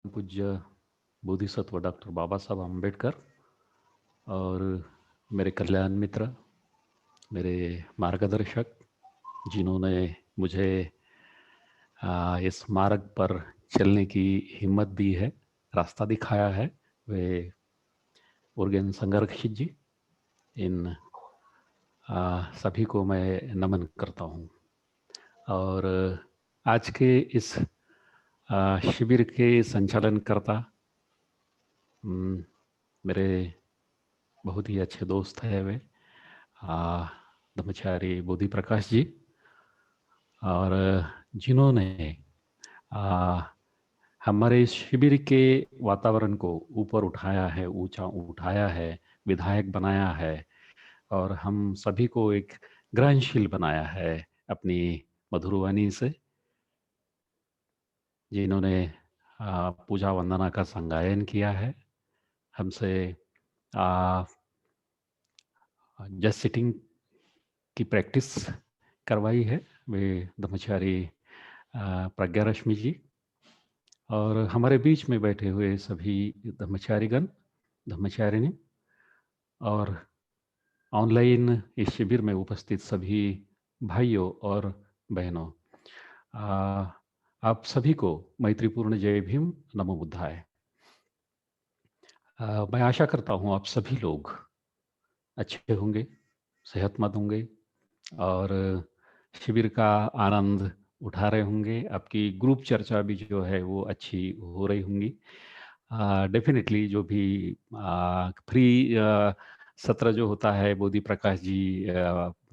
पूज्य बोधिसत्व डॉक्टर बाबा साहब अम्बेडकर और मेरे कल्याण मित्र, मेरे मार्गदर्शक, जिन्होंने मुझे इस मार्ग पर चलने की हिम्मत दी है, रास्ता दिखाया है, वे उर्गेन संघर्षित जी, इन सभी को मैं नमन करता हूँ। और आज के इस शिविर के संचालनकर्ता मेरे बहुत ही अच्छे दोस्त हैं, वे ब्रह्मचारी बोधि प्रकाश जी, और जिन्होंने हमारे इस शिविर के वातावरण को ऊपर उठाया है, ऊंचा उठाया है, विधायक बनाया है और हम सभी को एक ग्रहणशील बनाया है अपनी मधुर वाणी से, जिन्होंने पूजा वंदना का संगायन किया है, हमसे जस्ट सिटिंग की प्रैक्टिस करवाई है, वे ब्रह्मचारी प्रज्ञा रश्मि जी, और हमारे बीच में बैठे हुए सभी ब्रह्मचारीगण, ब्रह्मचारिणी, और ऑनलाइन इस शिविर में उपस्थित सभी भाइयों और बहनों, आप सभी को मैत्रीपूर्ण जय भीम, नमो बुद्धाय। मैं आशा करता हूँ आप सभी लोग अच्छे होंगे, सेहतमंद होंगे और शिविर का आनंद उठा रहे होंगे। आपकी ग्रुप चर्चा भी जो है वो अच्छी हो रही होंगी। डेफिनेटली जो भी फ्री सत्र जो होता है, बोधि प्रकाश जी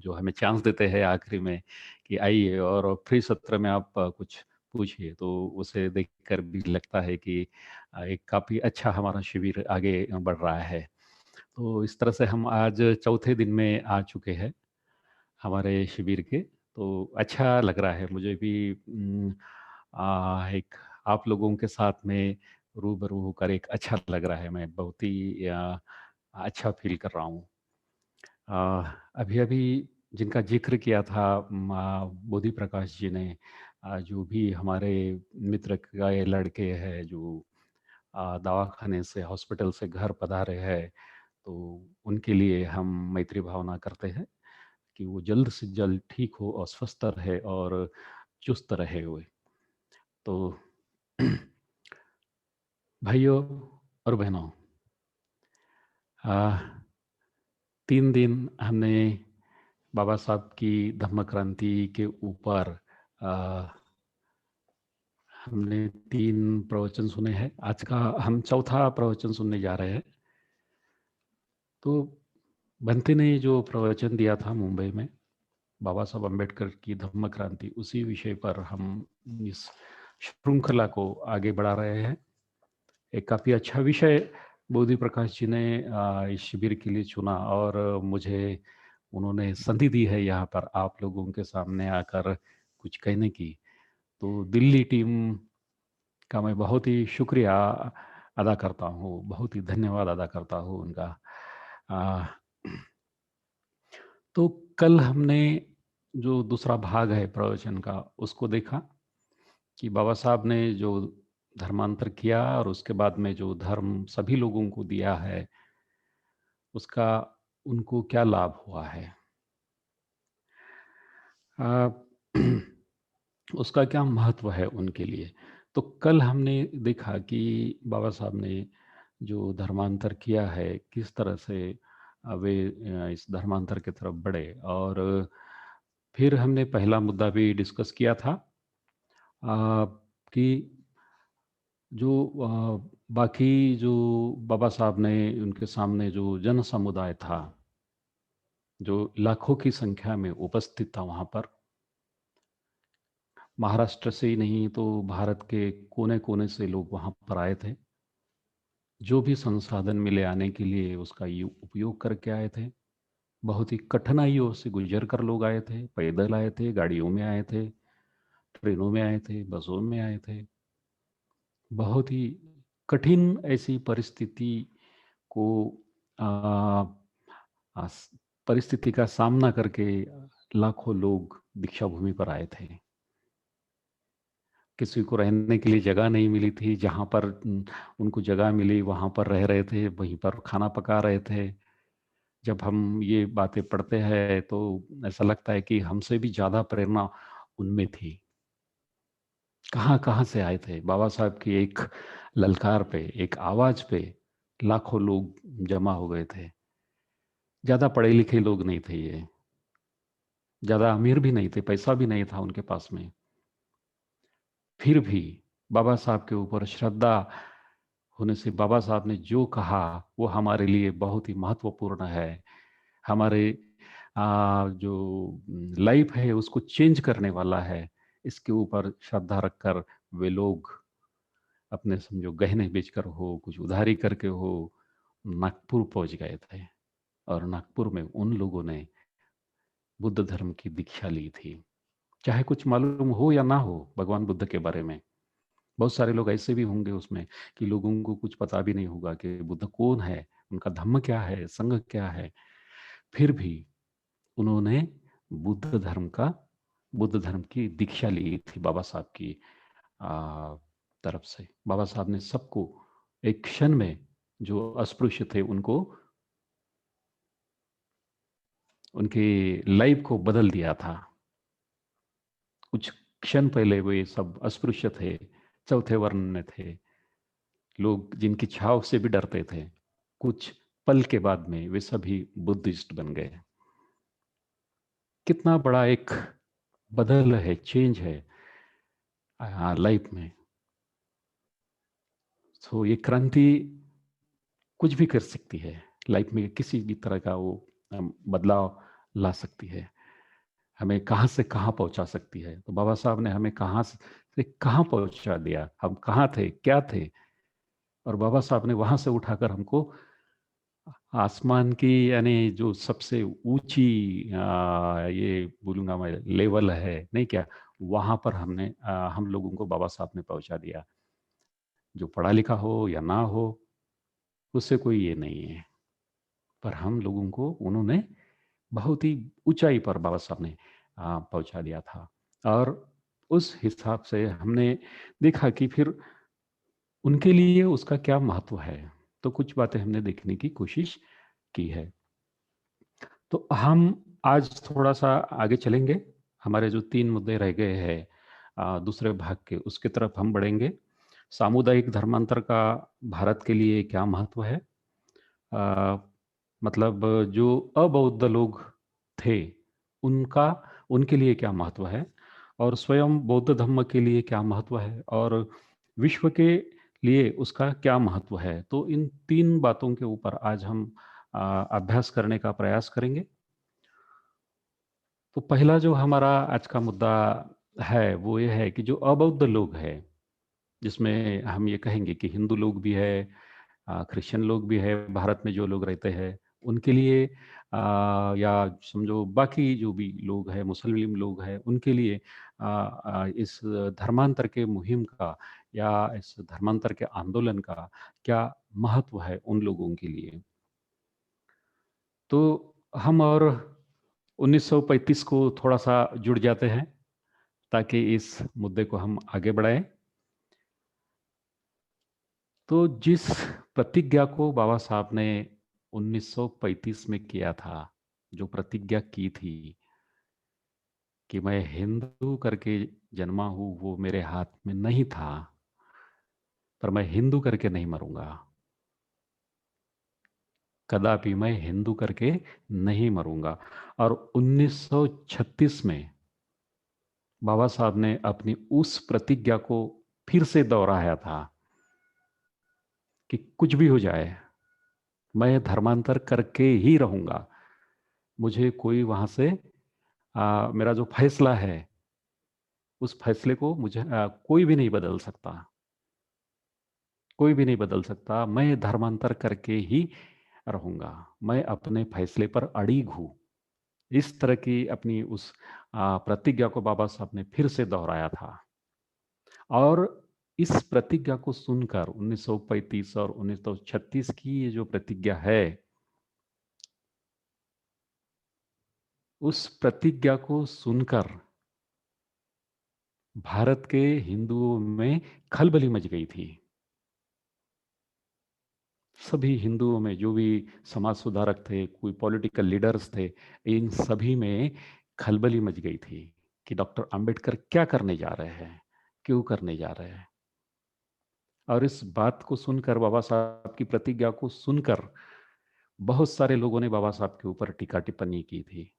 जो हमें चांस देते हैं आखिरी में कि आइए और फ्री सत्र में आप कुछ पूछिए, तो उसे देखकर भी लगता है कि एक काफ़ी अच्छा हमारा शिविर आगे बढ़ रहा है। तो इस तरह से हम आज चौथे दिन में आ चुके हैं हमारे शिविर के, तो अच्छा लग रहा है मुझे भी। एक आप लोगों के साथ में रूबरू होकर एक अच्छा लग रहा है, मैं बहुत ही अच्छा फील कर रहा हूँ। अभी अभी जिनका जिक्र किया था बोधि प्रकाश जी ने, जो भी हमारे मित्र का ये लड़के हैं जो दवाखाने से, हॉस्पिटल से घर पधारे हैं, तो उनके लिए हम मैत्री भावना करते हैं कि वो जल्द से जल्द ठीक हो और स्वस्थ रहे और चुस्त रहे हुए। तो भाइयों और बहनों, 3 दिन हमने बाबा साहब की धम्म क्रांति के ऊपर हमने 3 प्रवचन सुने हैं। आज का हम चौथा प्रवचन सुनने जा रहे हैं। तो बंते ने जो प्रवचन दिया था मुंबई में, बाबा साहब अम्बेडकर की धम्म क्रांति, उसी विषय पर हम इस श्रृंखला को आगे बढ़ा रहे हैं। एक काफ़ी अच्छा विषय बोधि प्रकाश जी ने इस शिविर के लिए चुना और मुझे उन्होंने संधि दी है यहाँ पर आप लोगों के सामने आकर कुछ कहने की। तो दिल्ली टीम का मैं बहुत ही शुक्रिया अदा करता हूँ, बहुत ही धन्यवाद अदा करता हूँ उनका। तो कल हमने जो दूसरा भाग है प्रवचन का, उसको देखा कि बाबा साहब ने जो धर्मांतर किया और उसके बाद में जो धर्म सभी लोगों को दिया है, उसका उनको क्या लाभ हुआ है, उसका क्या महत्व है उनके लिए। तो कल हमने देखा कि बाबा साहब ने जो धर्मांतर किया है, किस तरह से वे इस धर्मांतर की तरफ बढ़े, और फिर हमने पहला मुद्दा भी डिस्कस किया था कि जो बाकी जो बाबा साहब ने उनके सामने जो जन समुदाय था, जो लाखों की संख्या में उपस्थित था वहाँ पर, महाराष्ट्र से ही नहीं तो भारत के कोने कोने से लोग वहाँ पर आए थे। जो भी संसाधन मिले आने के लिए उसका उपयोग करके आए थे। बहुत ही कठिनाइयों से गुजर कर लोग आए थे, पैदल आए थे, गाड़ियों में आए थे, ट्रेनों में आए थे, बसों में आए थे। बहुत ही कठिन ऐसी परिस्थिति को आ, परिस्थिति का सामना करके लाखों लोग दीक्षा भूमि पर आए थे। किसी को रहने के लिए जगह नहीं मिली थी, जहाँ पर उनको जगह मिली वहाँ पर रह रहे थे, वहीं पर खाना पका रहे थे। जब हम ये बातें पढ़ते हैं तो ऐसा लगता है कि हमसे भी ज़्यादा प्रेरणा उनमें थी। कहाँ कहाँ से आए थे बाबा साहब की एक ललकार पे, एक आवाज़ पे लाखों लोग जमा हो गए थे। ज़्यादा पढ़े लिखे लोग नहीं थे ये, ज़्यादा अमीर भी नहीं थे, पैसा भी नहीं था उनके पास में। फिर भी बाबा साहब के ऊपर श्रद्धा होने से बाबा साहब ने जो कहा वो हमारे लिए बहुत ही महत्वपूर्ण है। हमारे जो लाइफ है उसको चेंज करने वाला है। इसके ऊपर श्रद्धा रखकर वे लोग अपने समझो गहने बेचकर हो, कुछ उधारी करके हो, नागपुर पहुंच गए थे। और नागपुर में उन लोगों ने बुद्ध धर्म की दीक्षा ली थी। चाहे कुछ मालूम हो या ना हो भगवान बुद्ध के बारे में, बहुत सारे लोग ऐसे भी होंगे उसमें कि लोगों को कुछ पता भी नहीं होगा कि बुद्ध कौन है, उनका धम्म क्या है, संघ क्या है। फिर भी उन्होंने बुद्ध धर्म का बुद्ध धर्म की दीक्षा ली थी बाबा साहब की आ, तरफ से। बाबा साहब ने सबको एक क्षण में, जो अस्पृश्य थे उनको, उनकी लाइफ को बदल दिया था। कुछ क्षण पहले वे सब अस्पृश्य थे, चौथे वर्ण में थे, लोग जिनकी छाव से भी डरते थे। कुछ पल के बाद में वे सभी बुद्धिस्ट बन गए। कितना बड़ा एक बदल है, चेंज है लाइफ में। तो ये क्रांति कुछ भी कर सकती है लाइफ में, किसी भी तरह का वो बदलाव ला सकती है, हमें कहाँ से कहाँ पहुंचा सकती है। तो बाबा साहब ने हमें कहाँ से कहाँ पहुंचा दिया। हम कहाँ थे, क्या थे, और बाबा साहब ने वहां से उठाकर हमको आसमान की, यानी जो सबसे ऊंची ये बोलूंगा मैं लेवल है नहीं क्या, वहां पर हम लोगों को बाबा साहब ने पहुंचा दिया। जो पढ़ा लिखा हो या ना हो उससे कोई ये नहीं है, पर हम लोगों को उन्होंने बहुत ही ऊंचाई पर बाबा साहब ने पहुंचा दिया था। और उस हिसाब से हमने देखा कि फिर उनके लिए उसका क्या महत्व है। तो कुछ बातें हमने देखने की कोशिश की है। तो हम आज थोड़ा सा आगे चलेंगे। हमारे जो 3 मुद्दे रह गए हैं दूसरे भाग के, उसकी तरफ हम बढ़ेंगे। सामुदायिक धर्मांतर का भारत के लिए क्या महत्व है, अ, मतलब जो अबौद्ध लोग थे उनका उनके लिए क्या महत्व है, और स्वयं बौद्ध धर्म के लिए क्या महत्व है, और विश्व के लिए उसका क्या महत्व है। तो इन 3 बातों के ऊपर आज हम अभ्यास करने का प्रयास करेंगे। तो पहला जो हमारा आज का मुद्दा है वो ये है कि जो अबौद्ध लोग हैं, जिसमें हम ये कहेंगे कि हिंदू लोग भी है, क्रिश्चियन लोग भी है, भारत में जो लोग रहते हैं उनके लिए, या समझो बाकी जो भी लोग हैं, मुस्लिम लोग हैं, उनके लिए इस धर्मांतर के मुहिम का या इस धर्मांतर के आंदोलन का क्या महत्व है उन लोगों के लिए। तो हम और 1935 को थोड़ा सा जुड़ जाते हैं ताकि इस मुद्दे को हम आगे बढ़ाएं। तो जिस प्रतिज्ञा को बाबा साहब ने 1935 में किया था, जो प्रतिज्ञा की थी कि मैं हिंदू करके जन्मा हूं, वो मेरे हाथ में नहीं था, पर मैं हिंदू करके नहीं मरूंगा। कदापि मैं हिंदू करके नहीं मरूंगा। और 1936 में बाबा साहब ने अपनी उस प्रतिज्ञा को फिर से दोहराया था कि कुछ भी हो जाए मैं धर्मांतर करके ही रहूंगा। मुझे कोई वहां से मेरा जो फैसला है उस फैसले को मुझे कोई भी नहीं बदल सकता। कोई भी नहीं बदल सकता, मैं धर्मांतर करके ही रहूंगा। मैं अपने फैसले पर अड़िग हूं। इस तरह की अपनी उस प्रतिज्ञा को बाबा साहब ने फिर से दोहराया था। और इस प्रतिज्ञा को सुनकर 1935 और 1936 की ये जो प्रतिज्ञा है, उस प्रतिज्ञा को सुनकर भारत के हिंदुओं में खलबली मच गई थी। सभी हिंदुओं में जो भी समाज सुधारक थे, कोई पॉलिटिकल लीडर्स थे, इन सभी में खलबली मच गई थी कि डॉक्टर अंबेडकर क्या करने जा रहे हैं, क्यों करने जा रहे हैं। और इस बात को सुनकर, बाबा साहब की प्रतिज्ञा को सुनकर, बहुत सारे लोगों ने बाबा साहब के ऊपर टीका टिप्पणी की थी।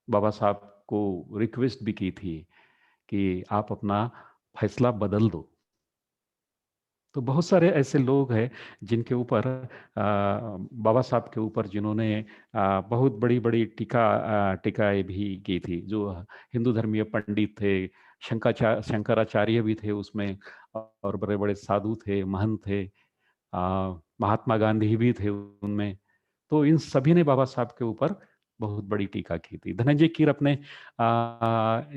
बाबा साहब को रिक्वेस्ट भी की थी कि आप अपना फैसला बदल दो। तो बहुत सारे ऐसे लोग हैं जिनके ऊपर बाबा साहब के ऊपर जिन्होंने बहुत बड़ी बड़ी टीकाएं भी की थी, जो हिंदू धर्मीय पंडित थे, शंकराचार्य भी थे उसमें, और बड़े बड़े साधु थे, महंत थे, महात्मा गांधी भी थे उनमें। तो इन सभी ने बाबा साहब के ऊपर बहुत बड़ी टीका की थी। धनंजय कीर अपने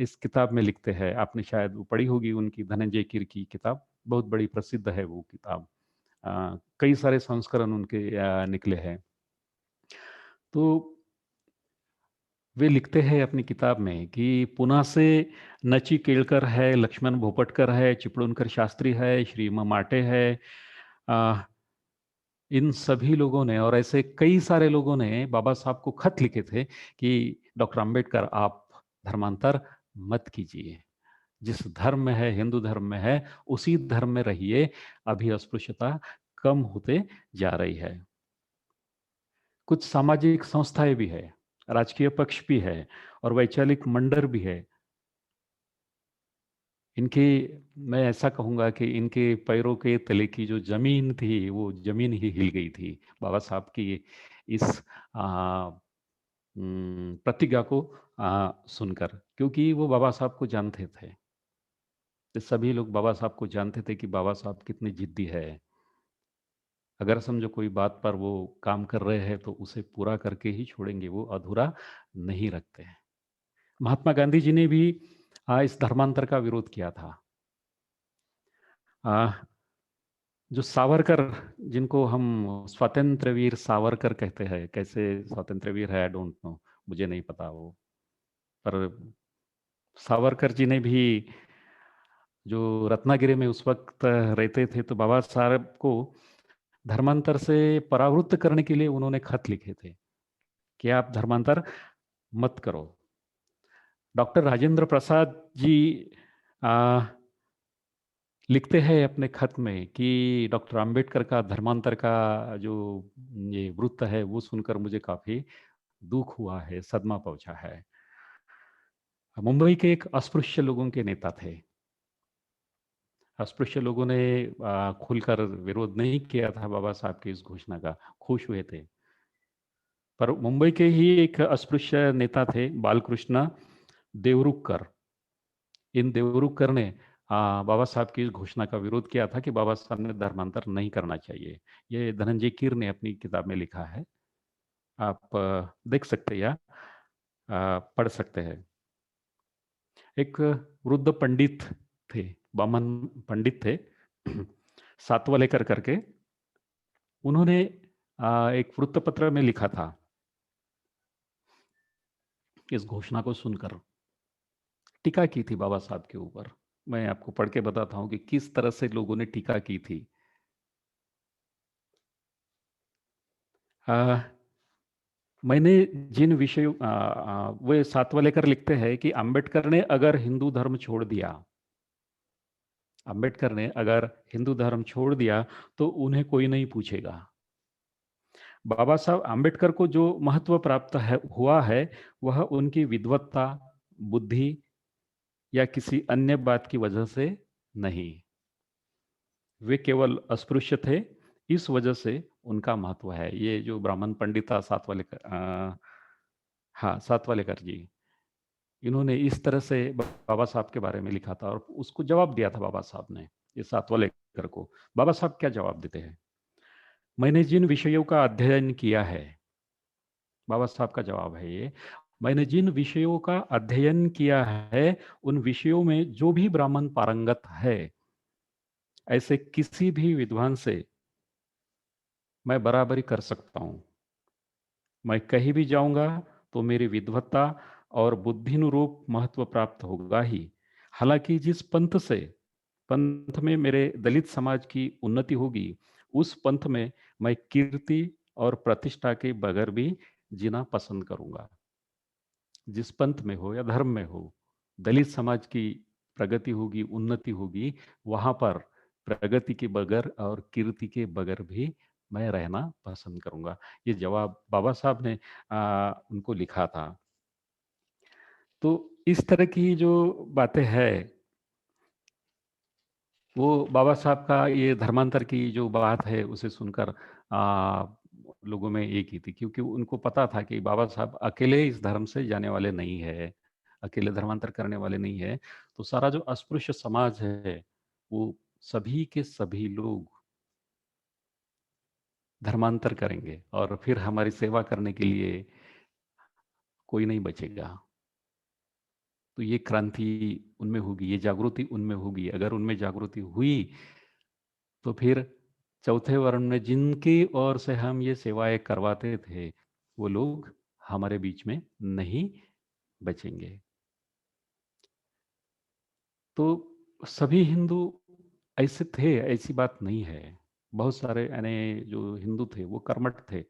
इस किताब में लिखते हैं, आपने शायद वो पढ़ी होगी उनकी, धनंजय कीर की किताब बहुत बड़ी प्रसिद्ध है वो किताब। कई सारे संस्करण उनके निकले हैं। तो वे लिखते हैं अपनी किताब में कि पुणे से नची केळकर है, लक्ष्मण भोपटकर है, चिपळूणकर शास्त्री है, श्री म माटे है, इन सभी लोगों ने और ऐसे कई सारे लोगों ने बाबा साहब को खत लिखे थे कि डॉक्टर अंबेडकर आप धर्मांतर मत कीजिए, जिस धर्म में है, हिंदू धर्म में है, उसी धर्म में रहिए, अभी अस्पृश्यता कम होते जा रही है। कुछ सामाजिक संस्थाएं भी है, राजकीय पक्ष भी है और वैचारिक मंडल भी है। इनके, मैं ऐसा कहूँगा कि इनके पैरों के तले की जो जमीन थी, वो जमीन ही हिल गई थी बाबा साहब की इस प्रतिज्ञा को सुनकर, क्योंकि वो बाबा साहब को जानते थे। तो सभी लोग बाबा साहब को जानते थे कि बाबा साहब कितने जिद्दी है। अगर समझो कोई बात पर वो काम कर रहे हैं तो उसे पूरा करके ही छोड़ेंगे, वो अधूरा नहीं रखते हैं। महात्मा गांधी जी ने भी इस धर्मांतर का विरोध किया था। आ, जो सावरकर, जिनको हम स्वतंत्र वीर सावरकर कहते हैं, कैसे स्वतंत्र वीर है आई डोंट नो, मुझे नहीं पता वो, पर सावरकर जी ने भी, जो रत्नागिरी में उस वक्त रहते थे, तो बाबा साहब को धर्मांतर से परावृत्त करने के लिए उन्होंने खत लिखे थे कि आप धर्मांतर मत करो। डॉक्टर राजेंद्र प्रसाद जी आ, लिखते हैं अपने खत में कि डॉक्टर अंबेडकर का धर्मांतर का जो ये वृत्त है, वो सुनकर मुझे काफी दुख हुआ है, सदमा पहुंचा है। मुंबई के एक अस्पृश्य लोगों के नेता थे। अस्पृश्य लोगों ने खुलकर विरोध नहीं किया था बाबा साहब की इस घोषणा का, खुश हुए थे। पर मुंबई के ही एक अस्पृश्य नेता थे, बालकृष्ण देवरुखकर। इन देवरुखकर ने बाबा साहब की इस घोषणा का विरोध किया था कि बाबा साहब ने धर्मांतर नहीं करना चाहिए। ये धनंजय कीर ने अपनी किताब में लिखा है, आप देख सकते हैं या पढ़ सकते हैं। एक वृद्ध पंडित थे, बामन पंडित थे, सातवालेकर करके, उन्होंने एक वृत्तपत्र में लिखा था इस घोषणा को सुनकर, टीका की थी बाबा साहब के ऊपर। मैं आपको पढ़ के बताता हूं कि किस तरह से लोगों ने टीका की थी। आ, मैंने जिन विषयों, वे सातवालेकर लिखते हैं कि अंबेडकर ने अगर हिंदू धर्म छोड़ दिया, अंबेडकर ने अगर हिंदू धर्म छोड़ दिया तो उन्हें कोई नहीं पूछेगा। बाबा साहब अंबेडकर को जो महत्व प्राप्त है हुआ है, वह उनकी विद्वत्ता, बुद्धि या किसी अन्य बात की वजह से नहीं। वे केवल अस्पृश्य थे, इस वजह से उनका महत्व है। ये जो ब्राह्मण पंडित था सातवालेकर, हाँ सातवालेकर जी, इन्होंने इस तरह से बाबा साहब के बारे में लिखा था और उसको जवाब दिया था बाबा साहब ने, ये सातवालेकर को। बाबा साहब क्या जवाब देते हैं? मैंने जिन विषयों का अध्ययन किया है, बाबा साहब का जवाब है ये, मैंने जिन विषयों का अध्ययन किया है, उन विषयों में जो भी ब्राह्मण पारंगत है, ऐसे किसी भी विद्वान से मैं बराबरी कर सकता हूं। मैं कहीं भी जाऊंगा तो मेरी विद्वत्ता और बुद्धिनुरूप महत्व प्राप्त होगा ही। हालाँकि जिस पंथ में मेरे दलित समाज की उन्नति होगी, उस पंथ में मैं कीर्ति और प्रतिष्ठा के बगैर भी जीना पसंद करूँगा। जिस पंथ में हो या धर्म में हो, दलित समाज की प्रगति होगी, उन्नति होगी, वहाँ पर प्रगति के बगैर और कीर्ति के बगैर भी मैं रहना पसंद करूँगा। ये जवाब बाबा साहब ने उनको लिखा था। तो इस तरह की जो बातें हैं, वो बाबा साहब का ये धर्मांतर की जो बात है, उसे सुनकर लोगों में एक ही थी, क्योंकि उनको पता था कि बाबा साहब अकेले इस धर्म से जाने वाले नहीं है, अकेले धर्मांतर करने वाले नहीं है। तो सारा जो अस्पृश्य समाज है, वो सभी के सभी लोग धर्मांतर करेंगे और फिर हमारी सेवा करने के लिए कोई नहीं बचेगा। तो ये क्रांति उनमें होगी, ये जागृति उनमें होगी। अगर उनमें जागृति हुई, तो फिर चौथे वर्ण में जिनकी ओर से हम ये सेवाएं करवाते थे, वो लोग हमारे बीच में नहीं बचेंगे। तो सभी हिंदू ऐसे थे, ऐसी बात नहीं है। बहुत सारे यानी जो हिंदू थे वो कर्मठ थे,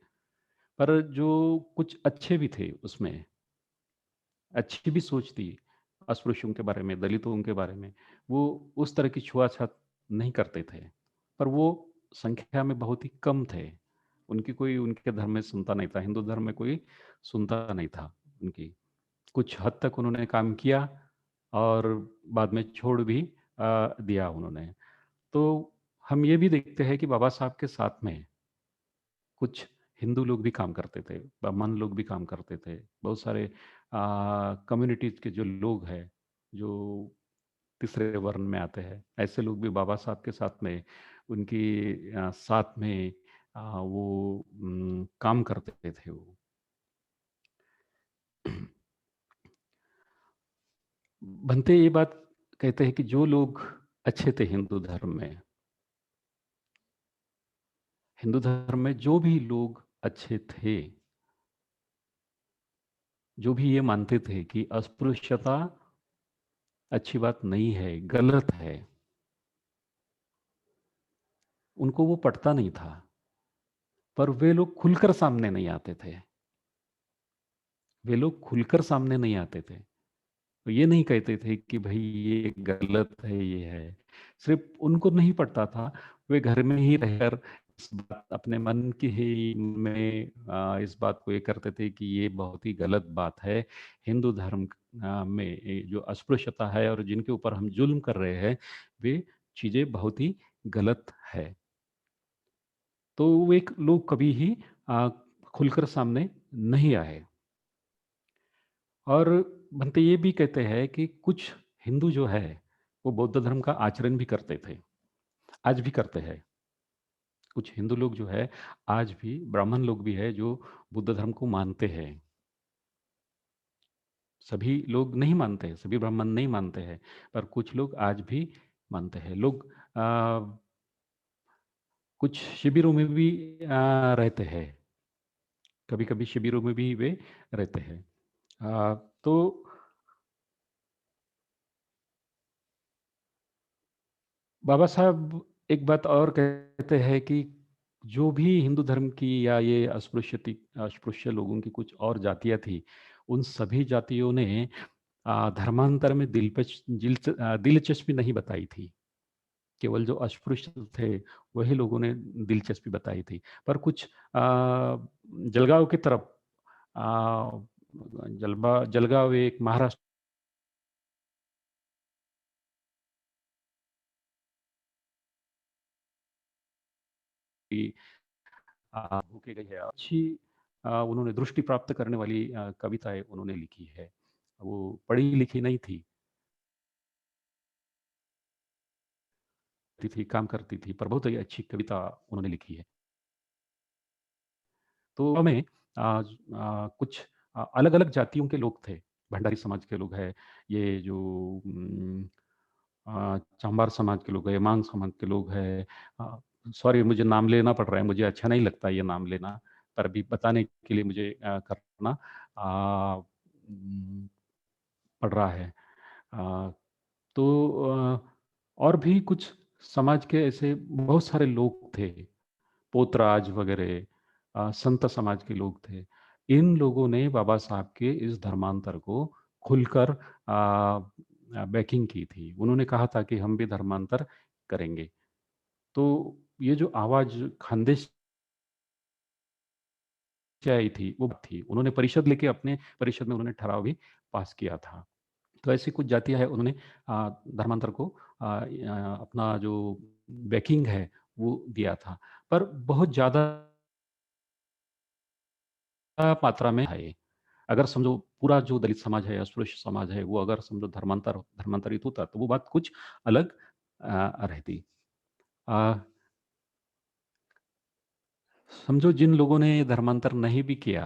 पर जो कुछ अच्छे भी थे उसमें, अच्छी भी सोच थी अस्पृश्यों के बारे में, दलितों के बारे में। वो उस तरह की छुआछात नहीं करते थे, पर वो संख्या में बहुत ही कम थे। उनकी कोई उनके धर्म में सुनता नहीं था, हिंदू धर्म में कोई सुनता नहीं था उनकी। कुछ हद तक उन्होंने काम किया और बाद में छोड़ भी दिया उन्होंने। तो हम ये भी देखते हैं कि बाबा साहब के साथ में कुछ हिंदू लोग भी काम करते थे, ब्राह्मण लोग भी काम करते थे, बहुत सारे कम्युनिटीज के जो लोग हैं, जो तीसरे वर्ण में आते हैं, ऐसे लोग भी बाबा साहब के साथ में उनकी साथ में वो काम करते थे वो। बनते ये बात कहते हैं कि जो लोग अच्छे थे हिंदू धर्म में जो भी लोग अच्छे थे, जो भी ये मानते थे कि अस्पृश्यता अच्छी बात नहीं है, गलत है, उनको वो पटता नहीं था, पर वे लोग खुलकर सामने नहीं आते थे। वे लोग खुलकर सामने नहीं आते थे। तो ये नहीं कहते थे कि भाई ये गलत है, ये है। सिर्फ उनको नहीं पड़ता था, वे घर में ही रहकर इस बात अपने मन की ही में इस बात को ये करते थे कि ये बहुत ही गलत बात है। हिंदू धर्म में ये जो अस्पृश्यता है और जिनके ऊपर हम जुल्म कर रहे हैं, वे चीजें बहुत ही गलत है। तो वे लोग कभी ही खुलकर सामने नहीं आए। और बनते ये भी कहते हैं कि कुछ हिंदू जो है वो बौद्ध धर्म का आचरण भी करते थे, आज भी करते हैं। कुछ हिंदू लोग जो है आज भी, ब्राह्मण लोग भी है जो बुद्ध धर्म को मानते हैं। सभी लोग नहीं मानते हैं, सभी ब्राह्मण नहीं मानते हैं, पर कुछ लोग आज भी मानते हैं। लोग कुछ शिविरों में भी रहते हैं, कभी कभी शिविरों में भी वे रहते हैं। तो बाबा साहब एक बात और कहते हैं कि जो भी हिंदू धर्म की या ये अस्पृश्य लोगों की कुछ और जातियां थी, उन सभी जातियों ने धर्मांतर में दिलचस्पी नहीं बताई थी। केवल जो अस्पृश्य थे वही लोगों ने दिलचस्पी बताई थी। पर कुछ जलगांव की तरफ, जलगांव एक महाराष्ट्र की होके गई है, अच्छी उन्होंने दृष्टि प्राप्त करने वाली कविताएं उन्होंने लिखी है। वो पढ़ी लिखी नहीं थी, काम करती थी, पर बहुत ही अच्छी कविता उन्होंने लिखी है। तो हमें कुछ अलग अलग जातियों के लोग थे। भंडारी समाज के लोग हैं, ये जो चांबार समाज के लोग हैं, मांग समाज के लोग हैं। सॉरी, मुझे नाम लेना पड़ रहा है, मुझे अच्छा नहीं लगता ये नाम लेना, पर अभी बताने के लिए मुझे करना आ, पड़ रहा है। तो और भी कुछ समाज के ऐसे बहुत सारे लोग थे, पोतराज वगैरह, संत समाज के लोग थे। इन लोगों ने बाबा साहब के इस धर्मांतर को खुलकर बैकिंग की थी। उन्होंने कहा था कि हम भी धर्मांतर करेंगे। तो ये जो आवाज़ खानदेश से आई थी, वो थी। उन्होंने परिषद लेके अपने परिषद में उन्होंने ठराव भी पास किया था। तो ऐसी कुछ जातियाँ हैं, उन्होंने धर्मांतर को अपना जो बैकिंग है, वो दिया था। पर बहुत ज़्यादा मात्रा में है। अगर समझो पूरा जो दलित समाज है, अस्पृश्य समाज है, वो अगर समझो धर्मांतरित होता, तो वो बात कुछ अलग रहती। अ, समझो जिन लोगों ने धर्मांतर नहीं भी किया,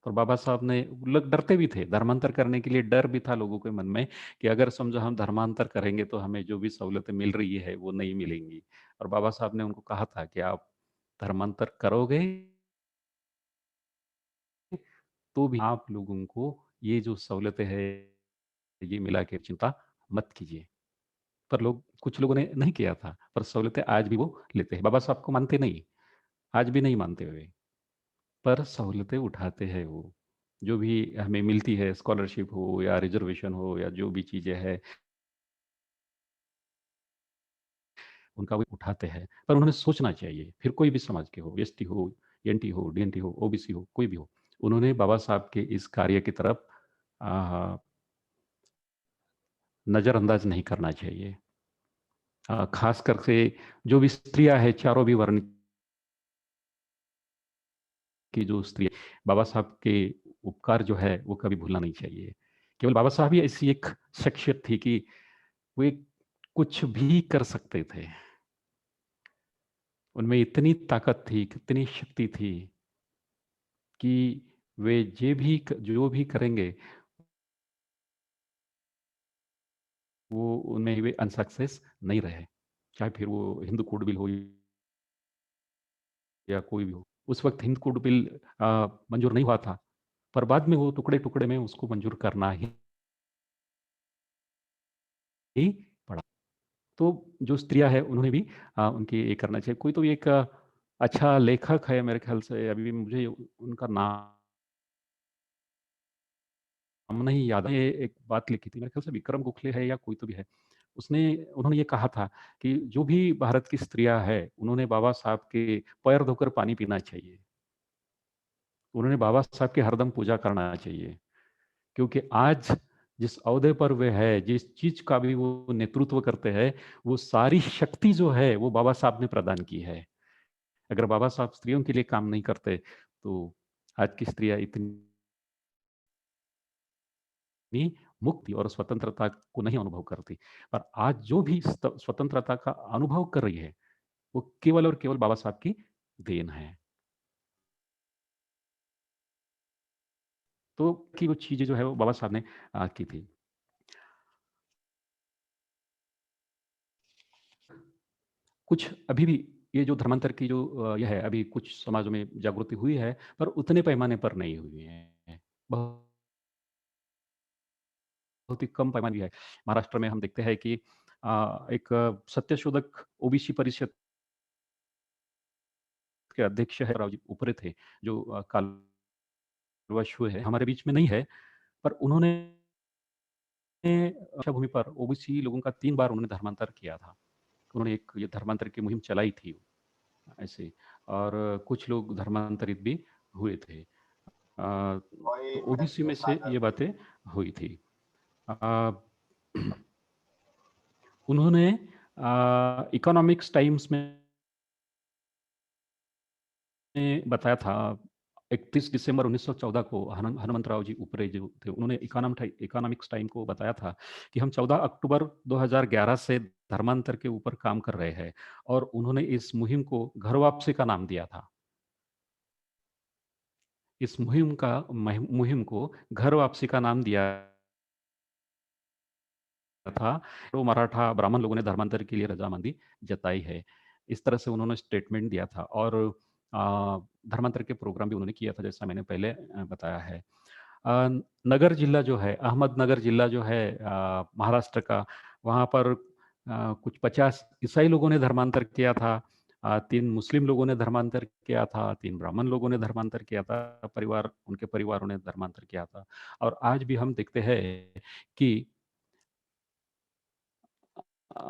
और बाबा साहब ने, लोग डरते भी थे धर्मांतर करने के लिए, डर भी था लोगों के मन में कि अगर समझो हम धर्मांतर करेंगे तो हमें जो भी सहूलतें मिल रही है वो नहीं मिलेंगी। और बाबा साहब ने उनको कहा था कि आप धर्मांतर करोगे तो भी आप लोगों को ये जो सहूलतें हैं ये मिला के चिंता मत कीजिए। पर लोग, कुछ लोगों ने नहीं किया था, पर सहूलतें आज भी वो लेते हैं। बाबा साहब को मानते नहीं, आज भी नहीं मानते हुए, पर सहूलतें उठाते हैं वो। जो भी हमें मिलती है, स्कॉलरशिप हो या रिजर्वेशन हो या जो भी चीज़ें हैं, उनका वो उठाते हैं। पर उन्होंने सोचना चाहिए, फिर कोई भी समाज के हो, एसटी हो, एनटी हो, डीएनटी हो, ओबीसी हो, कोई भी हो। उन्होंने बाबा साहब के इस कार्य की तरफ अ, नज़रअंदाज नहीं करना चाहिए। खास करके जो भी स्त्रियाँ हैं, चारों भी वर्ण की जो स्त्री, बाबा साहब के उपकार जो है वो कभी भूलना नहीं चाहिए। केवल बाबा साहब ही ऐसी एक शख्सियत थी कि वो एक कुछ भी कर सकते थे। उनमें इतनी ताकत थी, कितनी शक्ति थी कि वे जो भी करेंगे, वो उनमें वे अनसक्सेस नहीं रहे। चाहे फिर वो हिंदू कोड बिल हो या कोई भी हो। उस वक़्त हिंद कोड बिल मंज़ूर नहीं हुआ था, पर बाद में वो टुकड़े-टुकड़े में उसको मंज़ूर करना ही पड़ा। तो जो स्त्रियाँ हैं उन्होंने भी उनकी ये करना चाहिए। कोई तो एक अच्छा लेखक है मेरे ख़्याल से, अभी भी मुझे उनका नाम नहीं याद है। ये एक बात लिखी थी, मेरे ख़्याल से विक्रम गोखले है या कोई तो भी है। उन्होंने ये कहा था कि जो भी भारत की स्त्रियाँ हैं, उन्होंने बाबा साहब के पैर धोकर पानी पीना चाहिए। उन्होंने बाबा साहब की हरदम पूजा करना चाहिए। क्योंकि आज जिस ओहदे पर वे है, जिस चीज़ का भी वो नेतृत्व करते हैं, वो सारी शक्ति जो है वो बाबा साहब ने प्रदान की है। अगर बाबा साहब स्त्रियों के लिए काम नहीं करते, तो आज की स्त्रियाँ इतनी मुक्ति और स्वतंत्रता को नहीं अनुभव करती। पर आज जो भी स्वतंत्रता का अनुभव कर रही है, वो केवल और केवल बाबा साहब की देन है। तो कि वो चीज़ें जो है वो बाबा साहब ने की थी। कुछ अभी भी ये जो धर्मांतर की जो यह है, अभी कुछ समाजों में जागृति हुई है, पर उतने पैमाने पर नहीं हुई है। बहुत ही कम पैमाने की है। महाराष्ट्र में हम देखते हैं कि एक सत्यशोधक ओबीसी परिषद के अध्यक्ष है रावजी उपरे थे, जो कालवश हुए हैं, हमारे बीच में नहीं है, पर उन्होंने रक्षा भूमि पर ओबीसी लोगों का 3 बार उन्होंने धर्मांतर किया था। उन्होंने एक ये धर्मांतर की मुहिम चलाई थी ऐसे, और कुछ लोग धर्मांतरित भी हुए थे। तो ओबीसी में से ये बातें हुई थी। अ, उन्होंने इकोनॉमिक्स टाइम्स में बताया था, 31 दिसंबर 1914 को हनुमंतराव जी उपरे जो थे, उन्होंने इकोनॉमिक्स टाइम को बताया था कि हम 14 अक्टूबर 2011 से धर्मांतर के ऊपर काम कर रहे हैं, और उन्होंने इस मुहिम को घर वापसी का नाम दिया था। इस मुहिम को घर वापसी का नाम दिया था। तो मराठा ब्राह्मण लोगों ने धर्मांतर के लिए रजामंदी जताई है। इस तरह से उन्होंने स्टेटमेंट दिया था, और धर्मांतर के प्रोग्राम भी उन्होंने किया था, जैसा मैंने पहले बताया है। नगर जिला जो है, अहमदनगर जिला जो है महाराष्ट्र का, वहाँ पर कुछ 50 ईसाई लोगों ने धर्मांतर किया था, 3 मुस्लिम लोगों ने धर्मांतर किया था, 3 ब्राह्मण लोगों ने धर्मांतर किया था, उनके परिवारों ने धर्मांतर किया था। और आज भी हम देखते हैं कि अ,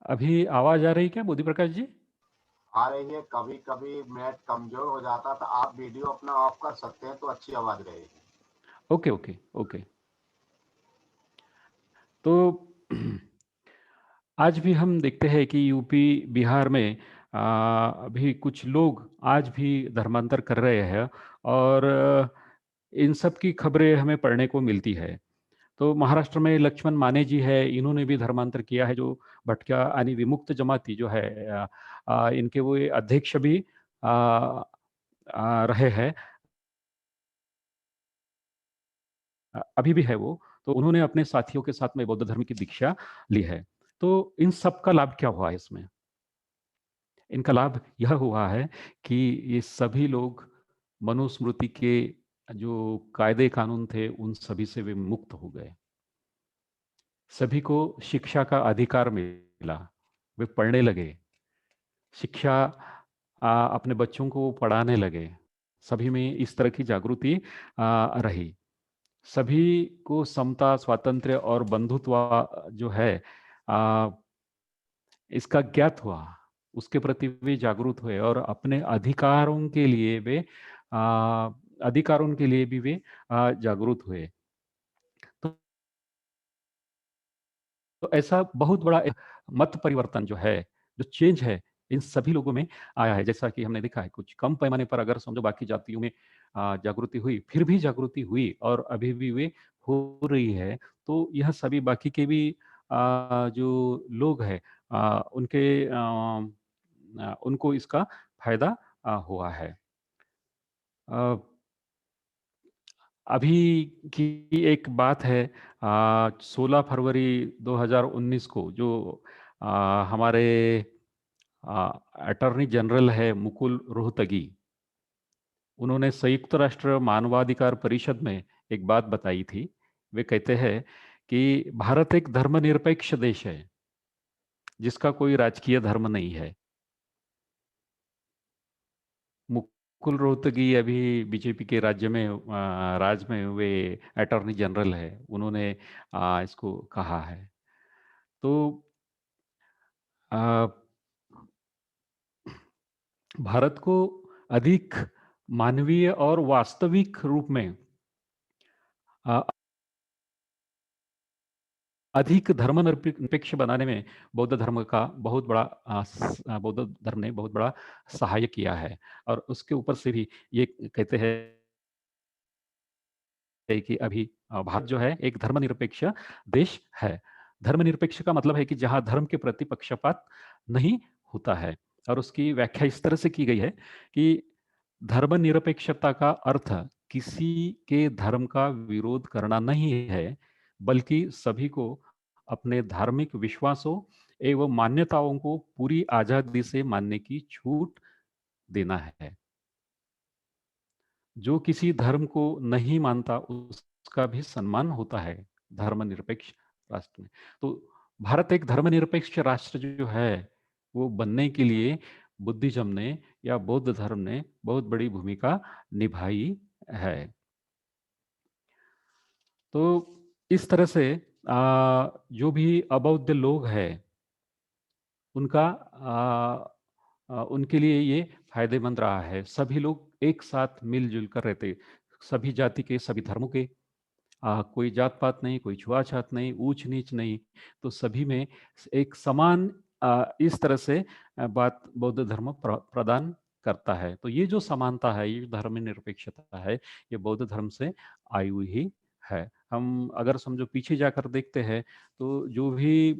अभी आवाज़ आ रही है क्या मोदी प्रकाश जी? आ रही है। कभी कभी नेट कमजोर हो जाता था। आप वीडियो अपना ऑफ कर सकते हैं तो अच्छी आवाज रहेगी। Okay, okay, okay. तो आज भी हम देखते हैं कि यूपी, बिहार में अभी कुछ लोग आज भी धर्मांतर कर रहे हैं और इन सब की खबरें हमें पढ़ने को मिलती है। तो महाराष्ट्र में लक्ष्मण माने जी है, इन्होंने भी धर्मांतर किया है, जो भटक्या यानी विमुक्त जमाती जो है, इनके वो अध्यक्ष भी रहे हैं, अभी भी है वो। तो उन्होंने अपने साथियों के साथ में बौद्ध धर्म की दीक्षा ली है। तो इन सब का लाभ क्या हुआ है इसमें? इनका लाभ यह हुआ है कि ये सभी लोग मनुस्मृति के जो कायदे कानून थे, उन सभी से वे मुक्त हो गए। सभी को शिक्षा का अधिकार मिला, वे पढ़ने लगे, शिक्षा अपने बच्चों को पढ़ाने लगे, सभी में इस तरह की जागृति रही। सभी को समता, स्वातंत्र्य और बंधुत्व जो है आ, इसका ज्ञात हुआ, उसके प्रति वे जागरूक हुए और अपने अधिकारों के लिए वे अधिकारों के लिए भी वे जागरूक हुए। तो, तो ऐसा बहुत बड़ा एक मत परिवर्तन जो है, जो चेंज है, इन सभी लोगों में आया है। जैसा कि हमने देखा है, कुछ कम पैमाने पर अगर समझो बाकी जातियों में जागृति हुई, फिर भी जागृति हुई और अभी भी वे हो रही है। तो यह सभी बाकी के भी जो लोग हैं, उनको इसका फायदा हुआ है। अ, अभी की एक बात है, 16 फरवरी 2019 को जो हमारे अटॉर्नी जनरल है मुकुल रोहतगी, उन्होंने संयुक्त राष्ट्र मानवाधिकार परिषद में एक बात बताई थी। वे कहते हैं कि भारत एक धर्मनिरपेक्ष देश है, जिसका कोई राजकीय धर्म नहीं है। मुकुल रोहतगी अभी बीजेपी के राज्य में वे अटॉर्नी जनरल है, उन्होंने इसको कहा है। तो आ, भारत को अधिक मानवीय और वास्तविक रूप में आ, अधिक धर्मनिरपेक्ष बनाने में बौद्ध धर्म का बहुत बड़ा बौद्ध धर्म ने बहुत बड़ा सहाय किया है। और उसके ऊपर से भी ये कहते हैं कि अभी भारत जो है एक धर्मनिरपेक्ष देश है। धर्मनिरपेक्ष का मतलब है कि जहां धर्म के प्रति पक्षपात नहीं होता है। और उसकी व्याख्या इस तरह से की गई है कि धर्मनिरपेक्षता का अर्थ किसी के धर्म का विरोध करना नहीं है, बल्कि सभी को अपने धार्मिक विश्वासों एवं मान्यताओं को पूरी आजादी से मानने की छूट देना है। जो किसी धर्म को नहीं मानता, उसका भी सम्मान होता है धर्मनिरपेक्ष राष्ट्र में। तो भारत एक धर्मनिरपेक्ष राष्ट्र जो है, वो बनने के लिए बुद्धिज्म ने या बौद्ध धर्म ने बहुत बड़ी भूमिका निभाई है। तो इस तरह से जो भी अबौद्ध लोग हैं, उनका उनके लिए ये फायदेमंद रहा है। सभी लोग एक साथ मिलजुल कर रहते, सभी जाति के, सभी धर्मों के, कोई जात पात नहीं, कोई छुआछात नहीं, ऊंच नीच नहीं। तो सभी में एक समान इस तरह से बात बौद्ध धर्म प्रदान करता है। तो ये जो समानता है, ये जो धर्मनिरपेक्षता है, ये बौद्ध धर्म से आई हुई ही है। हम अगर समझो पीछे जाकर देखते हैं, तो जो भी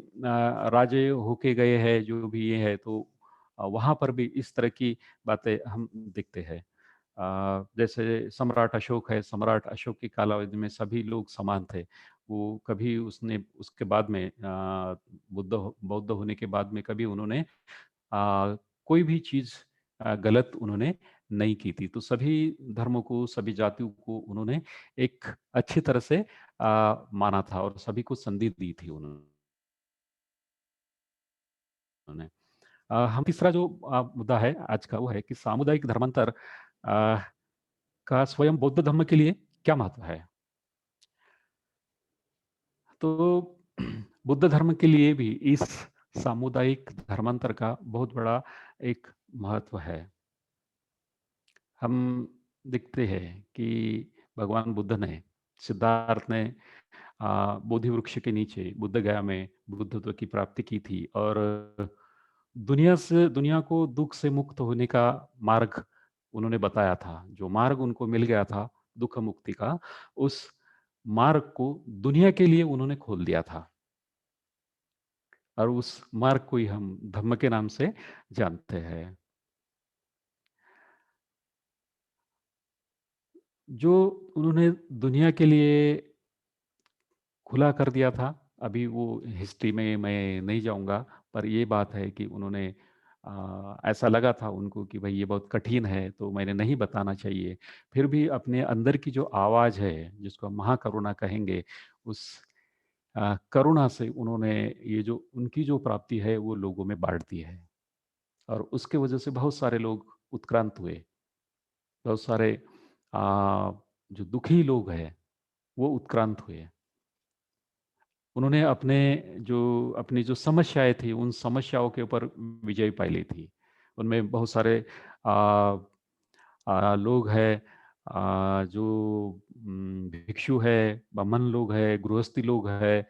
राजे होके गए हैं, जो भी ये है, तो वहां पर भी इस तरह की बातें हम देखते हैं। जैसे सम्राट अशोक है, सम्राट अशोक की कालावधि में सभी लोग समान थे। वो कभी उसने उसके बाद में बुद्ध बौद्ध होने के बाद में कभी उन्होंने कोई भी चीज गलत उन्होंने नहीं की थी। तो सभी धर्मों को, सभी जातियों को उन्होंने एक अच्छी तरह से माना था और सभी को संधि दी थी उन्होंने। हम तीसरा जो मुद्दा है आज का, वो है कि सामुदायिक धर्मांतर का स्वयं बौद्ध धर्म के लिए क्या महत्व है। तो बुद्ध धर्म के लिए भी इस सामुदायिक धर्मांतर का बहुत बड़ा एक महत्व है। हम देखते हैं कि भगवान बुद्ध ने, सिद्धार्थ ने बोधि वृक्ष के नीचे बुद्ध गया में बुद्धत्व की प्राप्ति की थी और दुनिया को दुख से मुक्त होने का मार्ग उन्होंने बताया था। जो मार्ग उनको मिल गया था दुख मुक्ति का, उस मार्ग को दुनिया के लिए उन्होंने खोल दिया था और उस मार्ग को ही हम धम्म के नाम से जानते हैं। जो उन्होंने दुनिया के लिए खुला कर दिया था, अभी वो हिस्ट्री में मैं नहीं जाऊंगा, पर ये बात है कि उन्होंने ऐसा लगा था उनको कि भाई ये बहुत कठिन है तो मैंने नहीं बताना चाहिए। फिर भी अपने अंदर की जो आवाज़ है, जिसको हम महाकरुणा कहेंगे, उस करुणा से उन्होंने ये जो उनकी जो प्राप्ति है वो लोगों में बांट दी है और उसके वजह से बहुत सारे लोग उत्क्रांत हुए। बहुत सारे जो दुखी लोग हैं वो उत्क्रांत हुए। उन्होंने अपनी जो समस्याएं थी, उन समस्याओं के ऊपर विजय पा ली थी। उनमें बहुत सारे आ, लोग हैं, जो भिक्षु है, ब्राह्मण लोग है, गृहस्थी लोग है।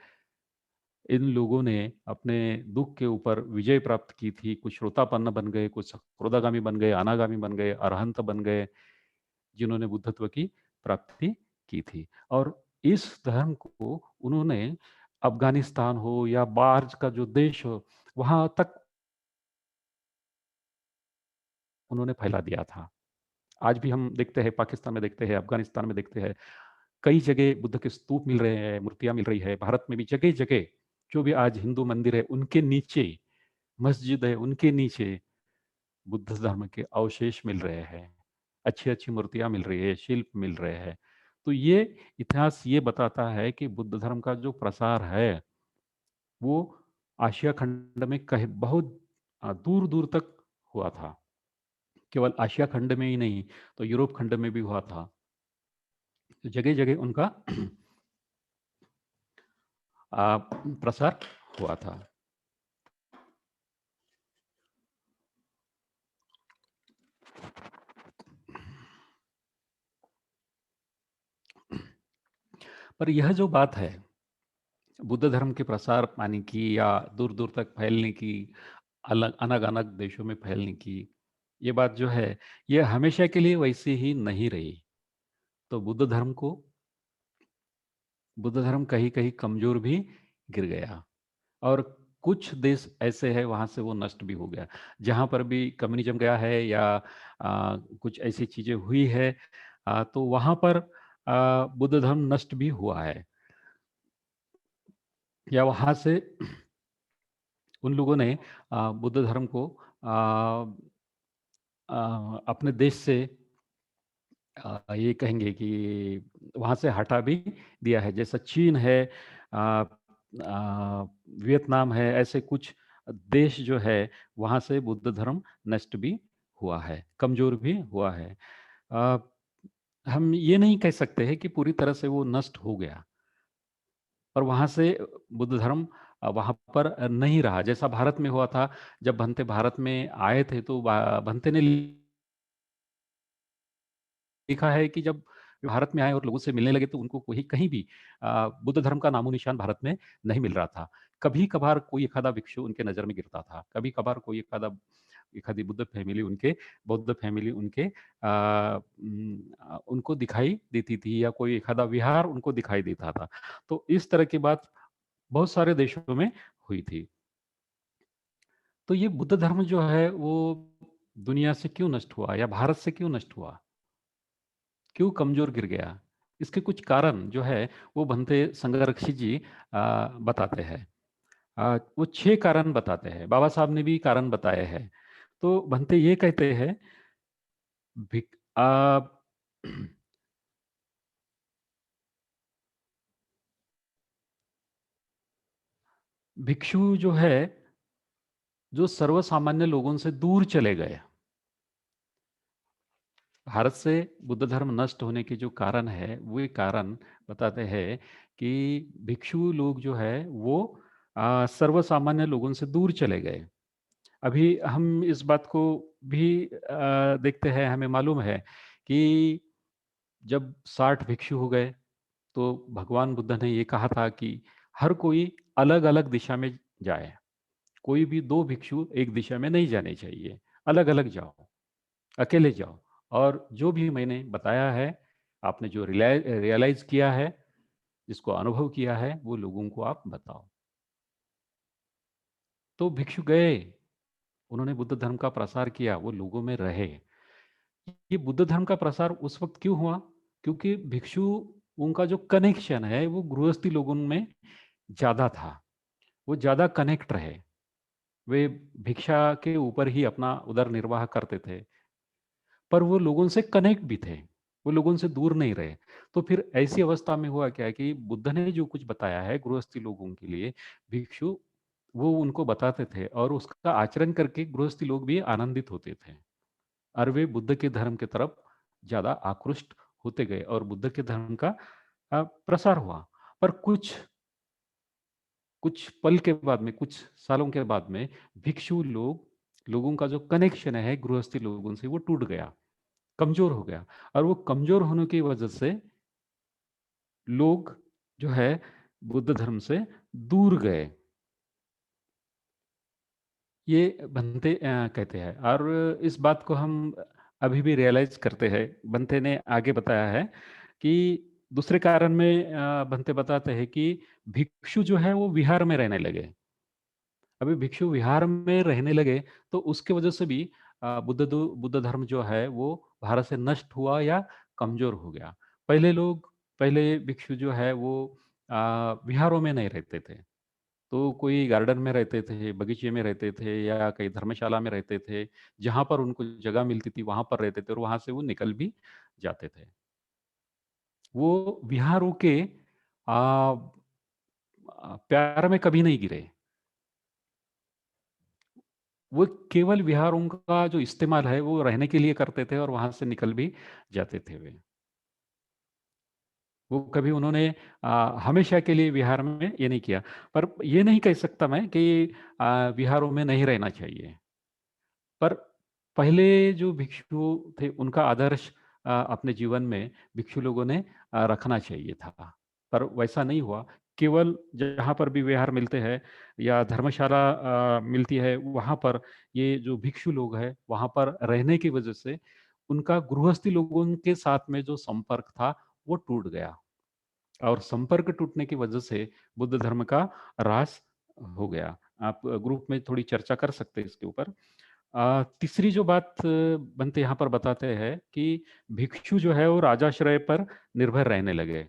इन लोगों ने अपने दुख के ऊपर विजय प्राप्त की थी। कुछ श्रोतापन्न बन गए, कुछ क्रोधागामी बन गए, अनागामी बन गए, अरहंत बन गए, जिन्होंने बुद्धत्व की प्राप्ति की थी। और इस धर्म को उन्होंने अफगानिस्तान हो या बाहर का जो देश हो, वहां तक उन्होंने फैला दिया था। आज भी हम देखते हैं, पाकिस्तान में देखते हैं, अफगानिस्तान में देखते हैं, कई जगह बुद्ध के स्तूप मिल रहे हैं, मूर्तियां मिल रही है। भारत में भी जगह जगह जो भी आज हिंदू मंदिर है, उनके नीचे मस्जिद है, उनके नीचे बुद्ध धर्म के अवशेष मिल रहे हैं, अच्छी अच्छी मूर्तियां मिल रही है, शिल्प मिल रहे हैं। तो ये इतिहास ये बताता है कि बुद्ध धर्म का जो प्रसार है वो आशिया खंड में कहीं बहुत दूर दूर तक हुआ था। केवल आशिया खंड में ही नहीं, तो यूरोप खंड में भी हुआ था। तो जगह जगह उनका प्रसार हुआ था। पर यह जो बात है बुद्ध धर्म के प्रसार पाने की या दूर दूर तक फैलने की, अलग अलग अलग देशों में फैलने की, ये बात जो है ये हमेशा के लिए वैसी ही नहीं रही। तो बुद्ध धर्म कहीं कहीं कमजोर भी गिर गया और कुछ देश ऐसे हैं वहां से वो नष्ट भी हो गया। जहां पर भी कम्युनिज्म गया है या कुछ ऐसी चीजें हुई है, तो वहां पर बुद्ध धर्म नष्ट भी हुआ है, या वहां से उन लोगों ने बुद्ध धर्म को अपने देश से ये कहेंगे कि वहाँ से हटा भी दिया है। जैसा चीन है, आ, वियतनाम है, ऐसे कुछ देश जो है वहाँ से बुद्ध धर्म नष्ट भी हुआ है, कमजोर भी हुआ है। आ, हम ये नहीं कह सकते हैं कि पूरी तरह से वो नष्ट हो गया, पर वहाँ से बुद्ध धर्म वहाँ पर नहीं रहा। जैसा भारत में हुआ था, जब भंते भारत में आए थे तो भंते ने देखा है कि जब भारत में आए और लोगों से मिलने लगे तो उनको कोई कहीं भी बुद्ध धर्म का नामो निशान भारत में नहीं मिल रहा था। कभी कभार कोई एक आधा भिक्षु उनके नजर में गिरता था, कभी कभार कोई एक आधी बुद्ध फैमिली उनके उनको दिखाई देती थी, या कोई एक आधा विहार उनको दिखाई देता था। तो इस तरह की बात बहुत सारे देशों में हुई थी। तो ये बुद्ध धर्म जो है वो दुनिया से क्यों नष्ट हुआ या भारत से क्यों नष्ट हुआ, क्यों कमजोर गिर गया? इसके कुछ कारण जो है वो भंते संगरक्षी जी बताते हैं। वो 6 कारण बताते हैं, बाबा साहब ने भी कारण बताए हैं। तो भंते ये कहते हैं भिक आ, भिक्षु जो है, जो सर्वसामान्य लोगों से दूर चले गए। भारत से बुद्ध धर्म नष्ट होने के जो कारण है, वो ये कारण बताते हैं कि भिक्षु लोग जो है वो सर्वसामान्य लोगों से दूर चले गए। अभी हम इस बात को भी देखते हैं, हमें मालूम है कि जब 60 भिक्षु हो गए, तो भगवान बुद्ध ने ये कहा था कि हर कोई अलग अलग दिशा में जाए। कोई भी दो भिक्षु एक दिशा में नहीं जाने चाहिए, अलग अलग जाओ, अकेले जाओ। और जो भी मैंने बताया है, आपने जो रियलाइज किया है, जिसको अनुभव किया है, वो लोगों को आप बताओ। तो भिक्षु गए, उन्होंने बुद्ध धर्म का प्रसार किया, वो लोगों में रहे। ये बुद्ध धर्म का प्रसार उस वक्त क्यों हुआ? क्योंकि भिक्षु, उनका जो कनेक्शन है वो गृहस्थी लोगों में ज्यादा था। वो ज्यादा कनेक्ट रहे। वे भिक्षा के ऊपर ही अपना उदर निर्वाह करते थे, पर वो लोगों से कनेक्ट भी थे, वो लोगों से दूर नहीं रहे। तो फिर ऐसी अवस्था में हुआ क्या कि बुद्ध ने जो कुछ बताया है गृहस्थी लोगों के लिए, भिक्षु वो उनको बताते थे, और उसका आचरण करके गृहस्थी लोग भी आनंदित होते थे, और वे बुद्ध के धर्म की तरफ ज्यादा आकृष्ट होते गए, और बुद्ध के धर्म का प्रसार हुआ। पर कुछ कुछ पल के बाद में, कुछ सालों के बाद में, भिक्षु लोगों का जो कनेक्शन है गृहस्थी लोगों से, वो टूट गया, कमजोर हो गया। और वो कमजोर होने की वजह से लोग जो है बुद्ध धर्म से दूर गए। ये बनते कहते हैं, और इस बात को हम अभी भी रियलाइज करते हैं। बनते ने आगे बताया है कि दूसरे कारण में बनते बताते हैं कि भिक्षु जो है वो विहार में रहने लगे। अभी भिक्षु विहार में रहने लगे, तो उसके वजह से भी बुद्ध धर्म जो है वो भारत से नष्ट हुआ या कमजोर हो गया। पहले भिक्षु जो है वो विहारों में नहीं रहते थे। तो कोई गार्डन में रहते थे, बगीचे में रहते थे, या कहीं धर्मशाला में रहते थे। जहां पर उनको जगह मिलती थी वहां पर रहते थे, और वहां से वो निकल भी जाते थे। वो विहारों के आ, प्यार में कभी नहीं गिरे। वो केवल विहारों का जो इस्तेमाल है वो रहने के लिए करते थे, और वहां से निकल भी जाते थे वे। वो कभी उन्होंने हमेशा के लिए विहार में ये नहीं किया। पर ये नहीं कह सकता मैं कि विहारों में नहीं रहना चाहिए। पर पहले जो भिक्षु थे उनका आदर्श अपने जीवन में भिक्षु लोगों ने रखना चाहिए था। पर वैसा नहीं हुआ। केवल जहाँ पर भी विहार मिलते हैं या धर्मशाला मिलती है, वहाँ पर ये जो भिक्षु लोग हैं वहाँ पर रहने की वजह से उनका गृहस्थी लोगों के साथ में जो संपर्क था वो टूट गया। और संपर्क टूटने की वजह से बुद्ध धर्म का ह्रास हो गया। आप ग्रुप में थोड़ी चर्चा कर सकते हैं इसके ऊपर। तीसरी जो बात बनते यहाँ पर बताते हैं कि भिक्षु जो है वो राजाश्रय पर निर्भर रहने लगे।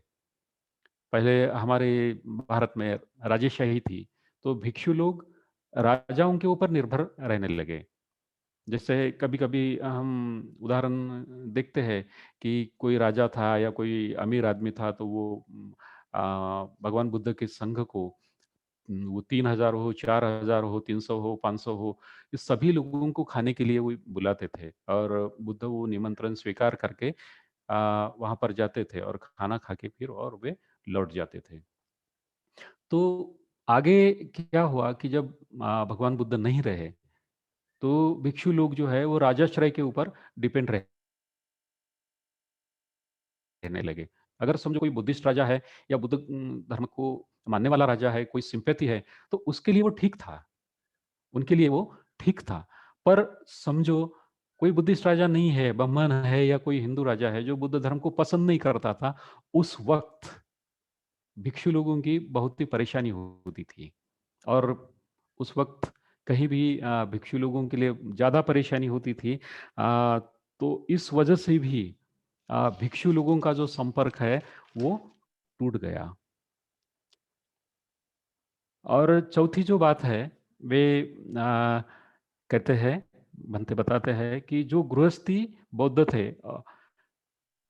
पहले हमारे भारत में राजेशाही थी, तो भिक्षु लोग राजाओं के ऊपर निर्भर रहने लगे। जैसे कभी कभी हम उदाहरण देखते हैं कि कोई राजा था या कोई अमीर आदमी था, तो वो भगवान बुद्ध के संघ को, वो 3,000 हो, 4,000 हो, 300 हो, 500 हो, इस सभी लोगों को खाने के लिए वो बुलाते थे, और बुद्ध वो निमंत्रण स्वीकार करके वहां पर जाते थे, और खाना खा के फिर और वे लौट जाते थे। तो आगे क्या हुआ कि जब भगवान बुद्ध नहीं रहे, तो भिक्षु लोग जो है वो राजाश्रय के ऊपर डिपेंड रहने लगे। अगर समझो कोई बुद्धिस्ट राजा है या बुद्ध धर्म को मानने वाला राजा है, कोई सिंपैथी है, तो उसके लिए वो ठीक था, उनके लिए वो ठीक था। पर समझो कोई बुद्धिस्ट राजा नहीं है, ब्राह्मण है या कोई हिंदू राजा है जो बुद्ध धर्म को पसंद नहीं करता था, उस वक्त भिक्षु लोगों की बहुत ही परेशानी होती थी। और उस वक्त कहीं भी भिक्षु लोगों के लिए ज़्यादा परेशानी होती थी। तो इस वजह से भी भिक्षु लोगों का जो संपर्क है वो टूट गया। और चौथी जो बात है, वे कहते हैं बनते बताते हैं कि जो गृहस्थी बौद्ध थे,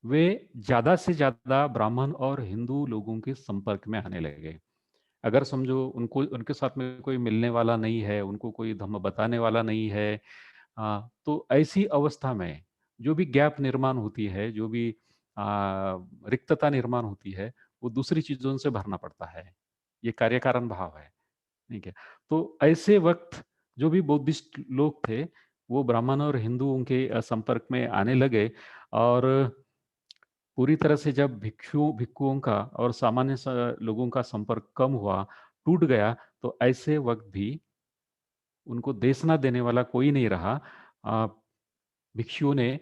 वे ज्यादा से ज्यादा ब्राह्मण और हिंदू लोगों के संपर्क में आने लगे। अगर समझो उनको, उनके साथ में कोई मिलने वाला नहीं है, उनको कोई धर्म बताने वाला नहीं है, तो ऐसी अवस्था में जो भी गैप निर्माण होती है, जो भी रिक्तता निर्माण होती है, वो दूसरी चीजों से भरना पड़ता है। ये कार्य कारण भाव है। ठीक है। तो ऐसे वक्त जो भी बौद्धिस्ट लोग थे, वो ब्राह्मण और हिंदुओं के संपर्क में आने लगे। और पूरी तरह से जब भिक्षुओं का और सामान्य लोगों का संपर्क कम हुआ, टूट गया, तो ऐसे वक्त भी उनको देशना देने वाला कोई नहीं रहा। आ, भिक्षुओं ने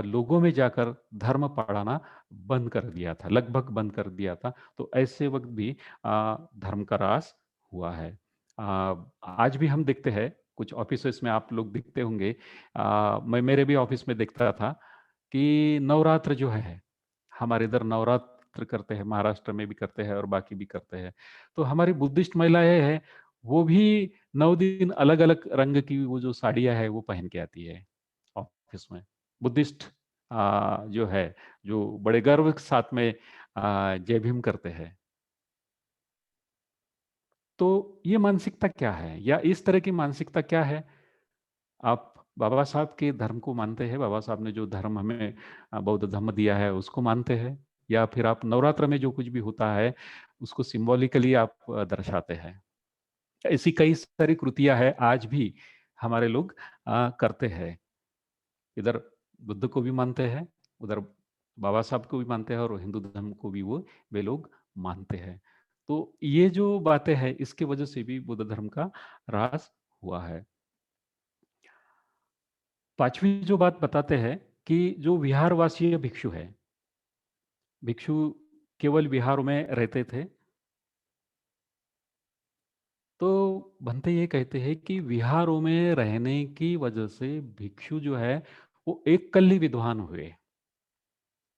लोगों में जाकर धर्म पढ़ाना बंद कर दिया था, लगभग बंद कर दिया था। तो ऐसे वक्त भी धर्म का ह्रास हुआ है। आज भी हम देखते हैं, कुछ ऑफिस में आप लोग दिखते होंगे, मैं मेरे भी ऑफिस में देखता था कि नवरात्र जो है, हमारे इधर नवरात्र करते हैं, महाराष्ट्र में भी करते हैं और बाकी भी करते हैं। तो हमारी बुद्धिस्ट महिलाएं हैं, वो भी 9 दिन अलग अलग रंग की वो जो साड़ियां है वो पहन के आती है ऑफिस में। बुद्धिस्ट जो है, जो बड़े गर्व के साथ में जय भीम करते हैं। तो ये मानसिकता क्या है, या इस तरह की मानसिकता क्या है? आप बाबा साहब के धर्म को मानते हैं, बाबा साहब ने जो धर्म हमें बौद्ध धर्म दिया है उसको मानते हैं, या फिर आप नवरात्र में जो कुछ भी होता है उसको सिंबॉलिकली आप दर्शाते हैं? ऐसी कई सारी कृतियां हैं, आज भी हमारे लोग करते हैं। इधर बुद्ध को भी मानते हैं, उधर बाबा साहब को भी मानते हैं, और हिंदू धर्म को भी वो वे लोग मानते हैं। तो ये जो बातें हैं, इसके वजह से भी बुद्ध धर्म का ह्रास हुआ है। पांचवी जो बात बताते हैं कि जो विहारवासी भिक्षु है, भिक्षु केवल विहारों में रहते थे। तो बनते ये कहते हैं कि विहारों में रहने की वजह से भिक्षु जो है वो एक कल्ली विद्वान हुए।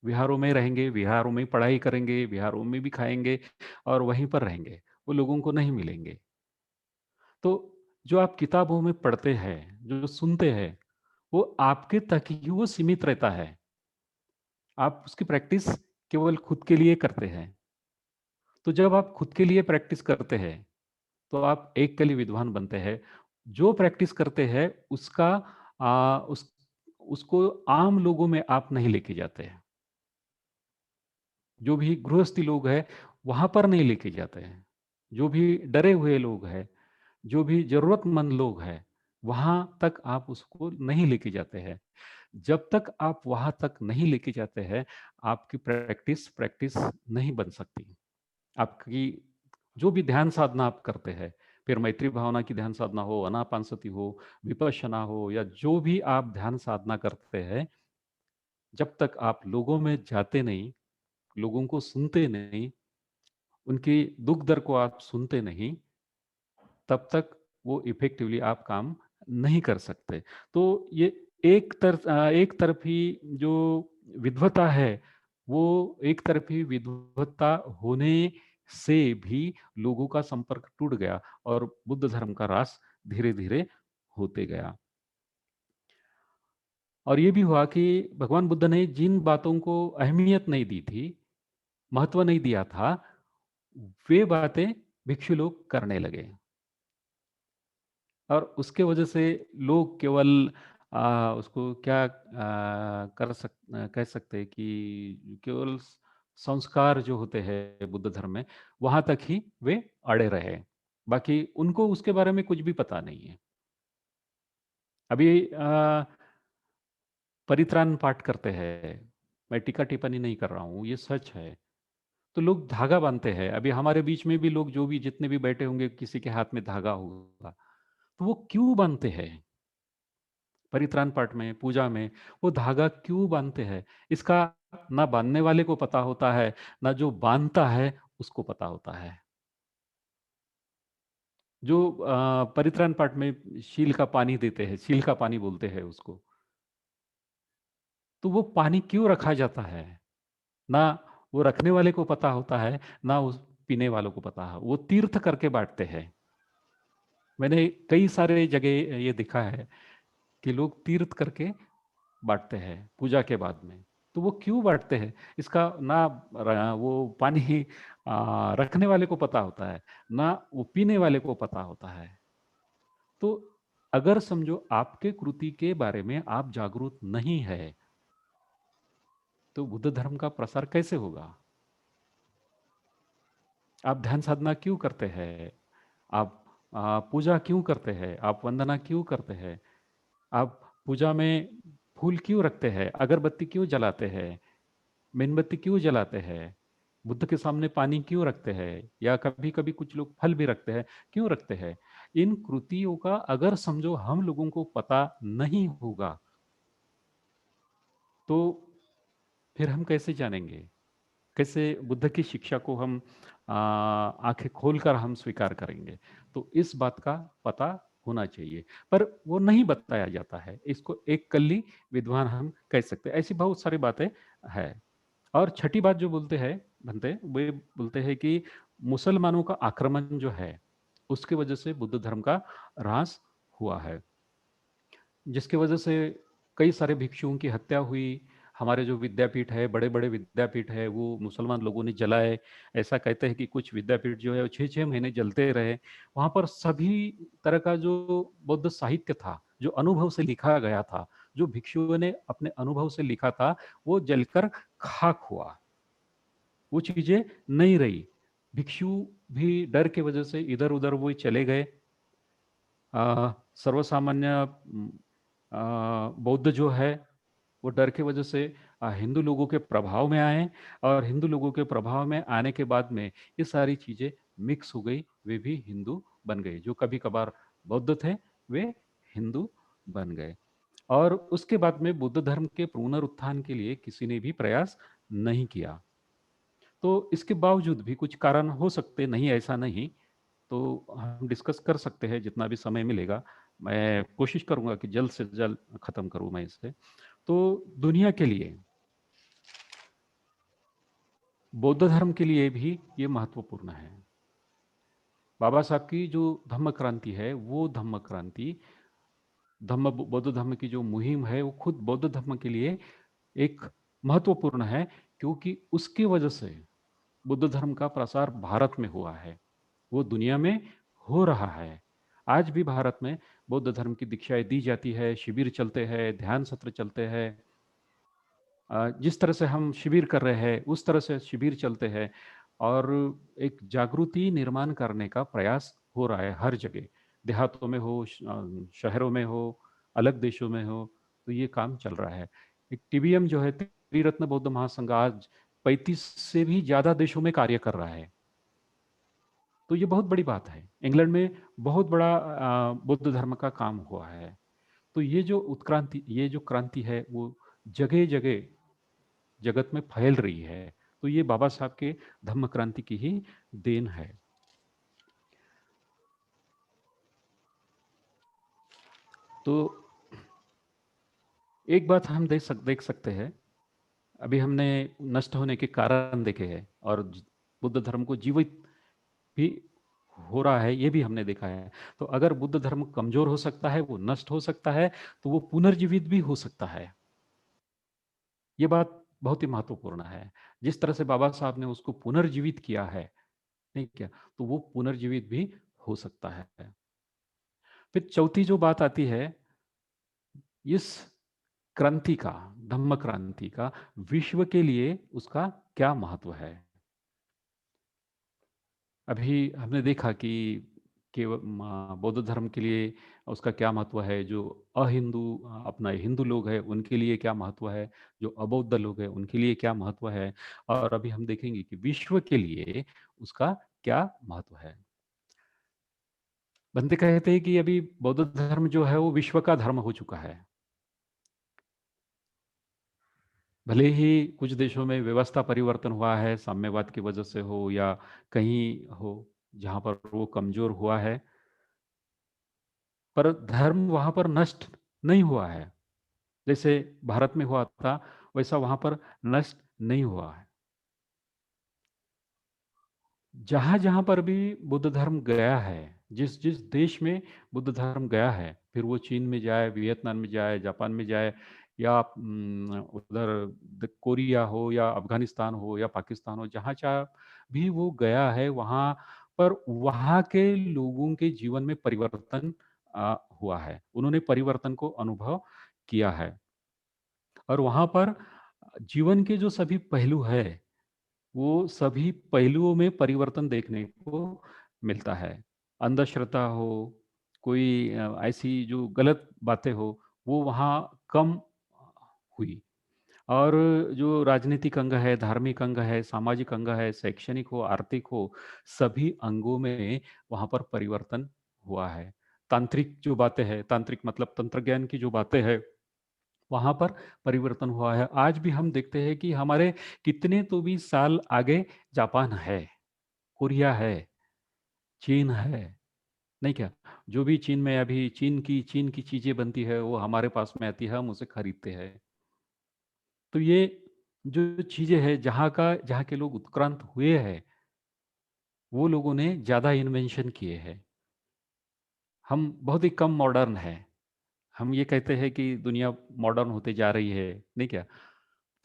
विहारों में रहेंगे, विहारों में पढ़ाई करेंगे, विहारों में भी खाएंगे और वहीं पर रहेंगे, वो लोगों को नहीं मिलेंगे। तो जो आप किताबों में पढ़ते हैं, जो सुनते हैं, वो आपके तक ही वो सीमित रहता है। आप उसकी प्रैक्टिस केवल खुद के लिए करते हैं। तो जब आप खुद के लिए प्रैक्टिस करते हैं, तो आप एक कली विद्वान बनते हैं। जो प्रैक्टिस करते हैं उसका उसको आम लोगों में आप नहीं लेके जाते हैं। जो भी गृहस्थी लोग हैं वहां पर नहीं लेके जाते हैं। जो भी डरे हुए लोग हैं, जो भी जरूरतमंद लोग हैं, वहां तक आप उसको नहीं लेके जाते हैं। जब तक आप वहां तक नहीं लेके जाते हैं, आपकी प्रैक्टिस प्रैक्टिस नहीं बन सकती। आपकी जो भी ध्यान साधना आप करते हैं, फिर मैत्री भावना की ध्यान साधना हो, अनापानसति हो, विपश्यना हो, या जो भी आप ध्यान साधना करते हैं, जब तक आप लोगों में जाते नहीं, लोगों को सुनते नहीं, उनकी दुख दर्द को आप सुनते नहीं, तब तक वो इफेक्टिवली आप काम नहीं कर सकते। तो ये एक तरफी जो विद्वता है, वो एक तरफी विद्वता होने से भी लोगों का संपर्क टूट गया और बुद्ध धर्म का ह्रास धीरे धीरे होते गया। और ये भी हुआ कि भगवान बुद्ध ने जिन बातों को अहमियत नहीं दी थी, महत्व नहीं दिया था, वे बातें भिक्षु लोग करने लगे। और उसके वजह से लोग केवल उसको क्या कह सकते हैं कि केवल संस्कार जो होते हैं बुद्ध धर्म में, वहां तक ही वे अड़े रहे। बाकी उनको उसके बारे में कुछ भी पता नहीं है। अभी परित्राण पाठ करते हैं, मैं टीका टिप्पणी नहीं कर रहा हूँ, ये सच है। तो लोग धागा बांधते हैं। अभी हमारे बीच में भी लोग जो भी जितने भी बैठे होंगे, किसी के हाथ में धागा होगा, तो वो क्यों बांधते हैं? परित्राण पाठ में, पूजा में वो धागा क्यों बांधते हैं? इसका ना बांधने वाले को पता होता है, ना जो बांधता है उसको पता होता है। जो परित्राण पाठ में शील का पानी देते हैं, शील का पानी बोलते हैं उसको, तो वो पानी क्यों रखा जाता है? ना वो रखने वाले को पता होता है, ना उस पीने वालों को पता है। वो तीर्थ करके बांटते हैं। मैंने कई सारे जगह ये देखा है कि लोग तीर्थ करके बांटते हैं पूजा के बाद में। तो वो क्यों बांटते हैं, इसका ना वो पानी रखने वाले को पता होता है, ना वो पीने वाले को पता होता है। तो अगर समझो आपके कृति के बारे में आप जागरूक नहीं है, तो बुद्ध धर्म का प्रसार कैसे होगा? आप ध्यान साधना क्यों करते हैं? आप पूजा क्यों करते हैं? आप वंदना क्यों करते हैं? आप पूजा में फूल क्यों रखते हैं? अगरबत्ती क्यों जलाते हैं? मेणबत्ती क्यों जलाते हैं? बुद्ध के सामने पानी क्यों रखते हैं? या कभी कभी कुछ लोग फल भी रखते हैं, क्यों रखते हैं? इन कृतियों का अगर समझो हम लोगों को पता नहीं होगा, तो फिर हम कैसे जानेंगे? कैसे बुद्ध की शिक्षा को हम आंखें खोलकर हम स्वीकार करेंगे? तो इस बात का पता होना चाहिए, पर वो नहीं बताया जाता है। इसको एक कल्ली विद्वान हम कह सकते हैं। ऐसी बहुत सारी बातें हैं। और छठी बात जो बोलते हैं बनते, वे बोलते हैं कि मुसलमानों का आक्रमण जो है, उसकी वजह से बुद्ध धर्म का ह्रास हुआ है, जिसकी वजह से कई सारे भिक्षुओं की हत्या हुई। हमारे जो विद्यापीठ है, बड़े बड़े विद्यापीठ है, वो मुसलमान लोगों ने जलाए। ऐसा कहते हैं कि कुछ विद्यापीठ जो है वो 6-6 महीने जलते रहे। वहाँ पर सभी तरह का जो बौद्ध साहित्य था, जो अनुभव से लिखा गया था, जो भिक्षुओं ने अपने अनुभव से लिखा था, वो जलकर खाक हुआ। वो चीजें नहीं रही। भिक्षु भी डर के वजह से इधर उधर वो चले गए। सर्वसामान्य बौद्ध जो है, वो डर की वजह से हिंदू लोगों के प्रभाव में आए, और हिंदू लोगों के प्रभाव में आने के बाद में ये सारी चीज़ें मिक्स हो गई, वे भी हिंदू बन गए। जो कभी कभार बौद्ध थे, वे हिंदू बन गए। और उसके बाद में बुद्ध धर्म के पुनरुत्थान के लिए किसी ने भी प्रयास नहीं किया। तो इसके बावजूद भी कुछ कारण हो सकते, नहीं ऐसा नहीं, तो हम डिस्कस कर सकते हैं जितना भी समय मिलेगा। मैं कोशिश करूंगा कि जल्द से जल्द खत्म करूं मैं इसे। तो दुनिया के लिए, बौद्ध धर्म के लिए भी ये महत्वपूर्ण है। बाबा साहब की जो धम्म क्रांति है, वो धम्म क्रांति, धम्म बौद्ध धर्म की जो मुहिम है, वो खुद बौद्ध धर्म के लिए एक महत्वपूर्ण है, क्योंकि उसकी वजह से बुद्ध धर्म का प्रसार भारत में हुआ है, वो दुनिया में हो रहा है। आज भी भारत में बौद्ध धर्म की दीक्षाएं दी जाती है, शिविर चलते हैं, ध्यान सत्र चलते हैं। जिस तरह से हम शिविर कर रहे हैं, उस तरह से शिविर चलते हैं, और एक जागृति निर्माण करने का प्रयास हो रहा है हर जगह। देहातों में हो, शहरों में हो, अलग देशों में हो, तो ये काम चल रहा है। एक टीबीएम जो है, त्रिरत्न बौद्ध महासंघ, आज 35 से भी ज्यादा देशों में कार्य कर रहा है। तो ये बहुत बड़ी बात है। इंग्लैंड में बहुत बड़ा बुद्ध धर्म का काम हुआ है। तो ये जो उत्क्रांति, ये जो क्रांति है, वो जगह जगह जगत में फैल रही है। तो ये बाबा साहब के धम्म क्रांति की ही देन है। तो एक बात हम देख सकते हैं, अभी हमने नष्ट होने के कारण देखे हैं, और बुद्ध धर्म को जीवित भी हो रहा है, ये भी हमने देखा है। तो अगर बुद्ध धर्म कमजोर हो सकता है, वो नष्ट हो सकता है, तो वो पुनर्जीवित भी हो सकता है। ये बात बहुत ही महत्वपूर्ण है। जिस तरह से बाबा साहब ने उसको पुनर्जीवित किया है, नहीं क्या, तो वो पुनर्जीवित भी हो सकता है। फिर चौथी जो बात आती है, इस क्रांति का, धम्म क्रांति का विश्व के लिए उसका क्या महत्व है? अभी हमने देखा कि केवल बौद्ध धर्म के लिए उसका क्या महत्व है, जो अहिंदू अपना हिंदू लोग हैं उनके लिए क्या महत्व है, जो अबौद्ध लोग हैं उनके लिए क्या महत्व है, और अभी हम देखेंगे कि विश्व के लिए उसका क्या महत्व है। बनते कहते हैं कि अभी बौद्ध धर्म जो है वो विश्व का धर्म हो चुका है। भले ही कुछ देशों में व्यवस्था परिवर्तन हुआ है, साम्यवाद की वजह से हो या कहीं हो जहाँ पर वो कमजोर हुआ है, पर धर्म वहाँ पर नष्ट नहीं हुआ है। जैसे भारत में हुआ था, वैसा वहाँ पर नष्ट नहीं हुआ है। जहाँ जहाँ पर भी बुद्ध धर्म गया है, जिस जिस देश में बुद्ध धर्म गया है, फिर वो चीन में जाए, वियतनाम में जाए, जापान में जाए, या उधर कोरिया हो या अफगानिस्तान हो या पाकिस्तान हो, जहाँ चाह भी वो गया है, वहाँ पर वहाँ के लोगों के जीवन में परिवर्तन हुआ है। उन्होंने परिवर्तन को अनुभव किया है, और वहाँ पर जीवन के जो सभी पहलू है, वो सभी पहलुओं में परिवर्तन देखने को मिलता है। अंधश्रद्धा हो, कोई ऐसी जो गलत बातें हो, वो वहाँ कम हुई। और जो राजनीतिक अंग है, धार्मिक अंग है, सामाजिक अंग है, शैक्षणिक हो, आर्थिक हो, सभी अंगों में वहाँ पर परिवर्तन हुआ है। तांत्रिक जो बातें हैं, तांत्रिक मतलब तंत्रज्ञान की जो बातें हैं, वहाँ पर परिवर्तन हुआ है। आज भी हम देखते हैं कि हमारे कितने तो भी साल आगे जापान है, कोरिया है, चीन है, नहीं क्या? जो भी चीन में अभी चीन की चीज़ें बनती है, वो हमारे पास में आती है, हम उसे खरीदते हैं। तो ये जो चीज़ें हैं, जहाँ के लोग उत्क्रांत हुए हैं, वो लोगों ने ज़्यादा इन्वेंशन किए हैं। हम बहुत ही कम मॉडर्न हैं। हम ये कहते हैं कि दुनिया मॉडर्न होते जा रही है, नहीं क्या?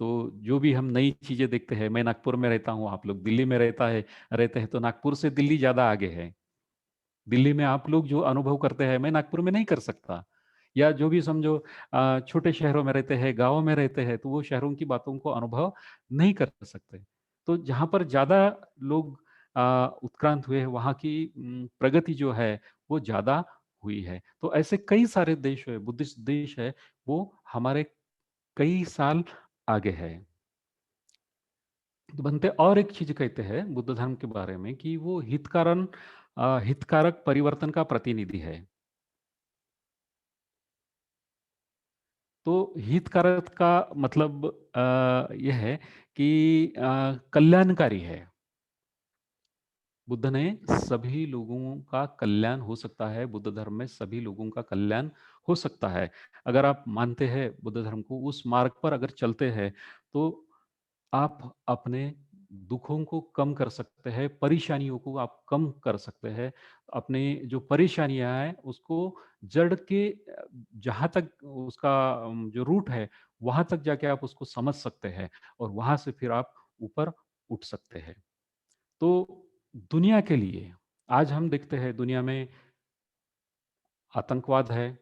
तो जो भी हम नई चीज़ें देखते हैं, मैं नागपुर में रहता हूँ, आप लोग दिल्ली में रहते हैं, तो नागपुर से दिल्ली ज़्यादा आगे है। दिल्ली में आप लोग जो अनुभव करते हैं, मैं नागपुर में नहीं कर सकता। या जो भी समझो छोटे शहरों में रहते हैं, गाँवों में रहते हैं, तो वो शहरों की बातों को अनुभव नहीं कर सकते। तो जहाँ पर ज़्यादा लोग उत्क्रांत हुए हैं, वहाँ की प्रगति जो है, वो ज़्यादा हुई है। तो ऐसे कई सारे देश है, बुद्धिस्ट देश है, वो हमारे कई साल आगे है। तो बनते और एक चीज़ कहते हैं बुद्ध धर्म के बारे में कि वो हितकारक परिवर्तन का प्रतिनिधि है। तो हितकारक का मतलब ये है कि कल्याणकारी है। बुद्ध ने सभी लोगों का कल्याण हो सकता है, बुद्ध धर्म में सभी लोगों का कल्याण हो सकता है। अगर आप मानते हैं बुद्ध धर्म को, उस मार्ग पर अगर चलते हैं, तो आप अपने दुखों को कम कर सकते हैं, परेशानियों को आप कम कर सकते हैं। अपने जो परेशानियाँ हैं, उसको जड़ के जहाँ तक उसका जो रूट है, वहाँ तक जाके आप उसको समझ सकते हैं, और वहाँ से फिर आप ऊपर उठ सकते हैं। तो दुनिया के लिए आज हम देखते हैं दुनिया में आतंकवाद है,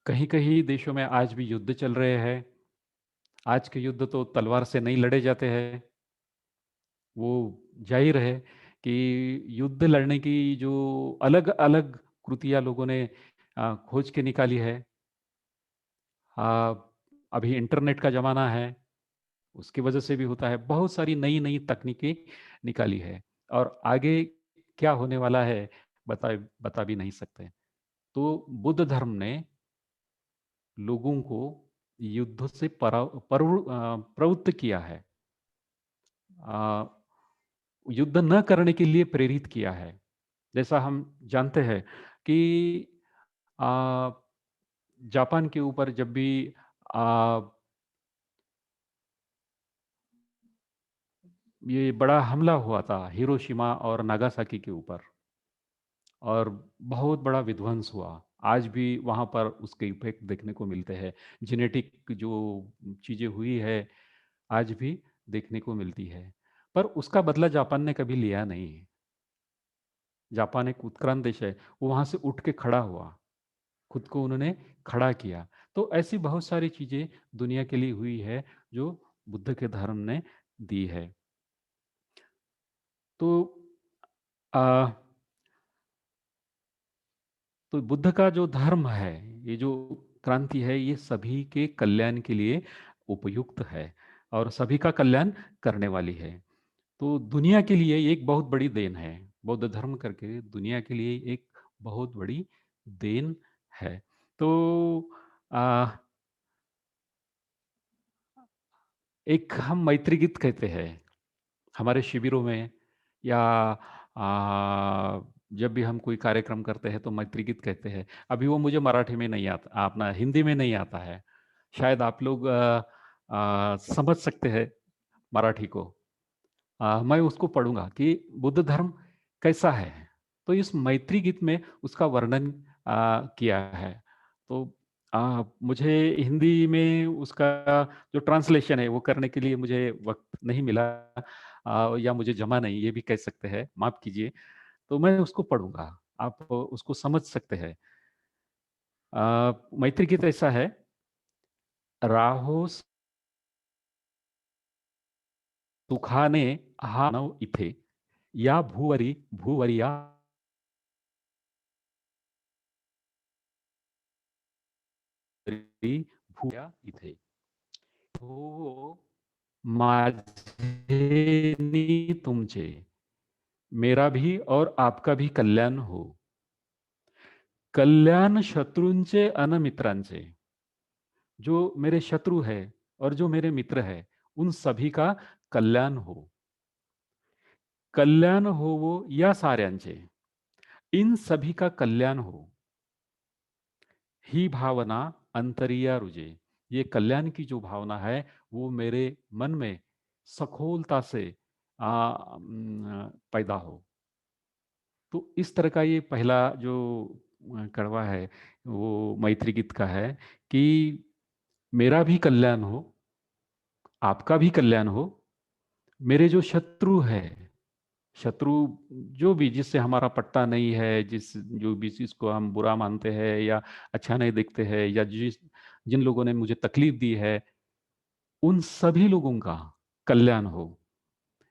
कहीं-कहीं देशों में आज भी युद्ध चल रहे हैं। आज के युद्ध तो तलवार से नहीं लड़े जाते हैं। वो जाहिर है कि युद्ध लड़ने की जो अलग-अलग कृतियाँ लोगों ने खोज के निकाली है। अ, अभी इंटरनेट का ज़माना है, उसकी वजह से भी होता है। बहुत सारी नई-नई तकनीकें निकाली है, और आगे क्या होने वाला है, बता बता भी नहीं सकते। तो बुद्ध धर्म ने लोगों को युद्ध से प्रवृत्त किया है। अ, युद्ध न करने के लिए प्रेरित किया है। जैसा हम जानते हैं कि अ, जापान के ऊपर जब भी अ, ये बड़ा हमला हुआ था हिरोशिमा और नागासाकी के ऊपर, और बहुत बड़ा विध्वंस हुआ। आज भी वहाँ पर उसके इफ़ेक्ट देखने को मिलते हैं। जेनेटिक जो चीज़ें हुई है, आज भी देखने को मिलती है। पर उसका बदला जापान ने कभी लिया नहीं। जापान एक उत्क्रांत देश है, वो वहाँ से उठ के खड़ा हुआ। खुद को उन्होंने खड़ा किया। तो ऐसी बहुत सारी चीज़ें दुनिया के लिए हुई है, जो बुद्ध के धर्म ने दी है। तो अ, तो बुद्ध का जो धर्म है, ये जो क्रांति है, ये सभी के कल्याण के लिए उपयुक्त है, और सभी का कल्याण करने वाली है। तो दुनिया के लिए ये एक बहुत बड़ी देन है। बौद्ध धर्म करके दुनिया के लिए एक बहुत बड़ी देन है। तो अ, एक हम मैत्री गीत कहते हैं हमारे शिविरों में, या जब भी हम कोई कार्यक्रम करते हैं, तो मैत्री गीत कहते हैं। अभी वो मुझे मराठी में नहीं आता, अपना हिंदी में नहीं आता है। शायद आप लोग समझ सकते हैं मराठी को। मैं उसको पढ़ूंगा कि बुद्ध धर्म कैसा है। तो इस मैत्री गीत में उसका वर्णन किया है। तो मुझे हिंदी में उसका जो ट्रांसलेशन है वो करने के लिए मुझे वक़्त नहीं मिला, या मुझे जमा नहीं, ये भी कह सकते हैं, माफ़ कीजिए। तो मैं उसको पढ़ूँगा, आप उसको समझ सकते हैं। मैत्री गीत ऐसा है, राहो सुखाने हा नव इथे, या भूवरिया भूया इथे. हो माझे नी तुमचे, मेरा भी और आपका भी कल्याण हो. कल्याण शत्रूंचे अन मित्रांचे. जो मेरे शत्रु है और जो मेरे मित्र है, उन सभी का कल्याण हो. कल्याण हो वो या साऱ्यांचे, इन सभी का कल्याण हो. ही भावना अंतरिया रुझे. ये कल्याण की जो भावना है वो मेरे मन में सखोलता से पैदा हो. तो इस तरह का ये पहला जो कड़वा है वो मैत्री गीत का है कि मेरा भी कल्याण हो, आपका भी कल्याण हो. मेरे जो शत्रु है, शत्रु जो भी जिससे हमारा पट्टा नहीं है, जो भी जिसको हम बुरा मानते हैं या अच्छा नहीं देखते हैं, या जिन लोगों ने मुझे तकलीफ दी है, उन सभी लोगों का कल्याण हो.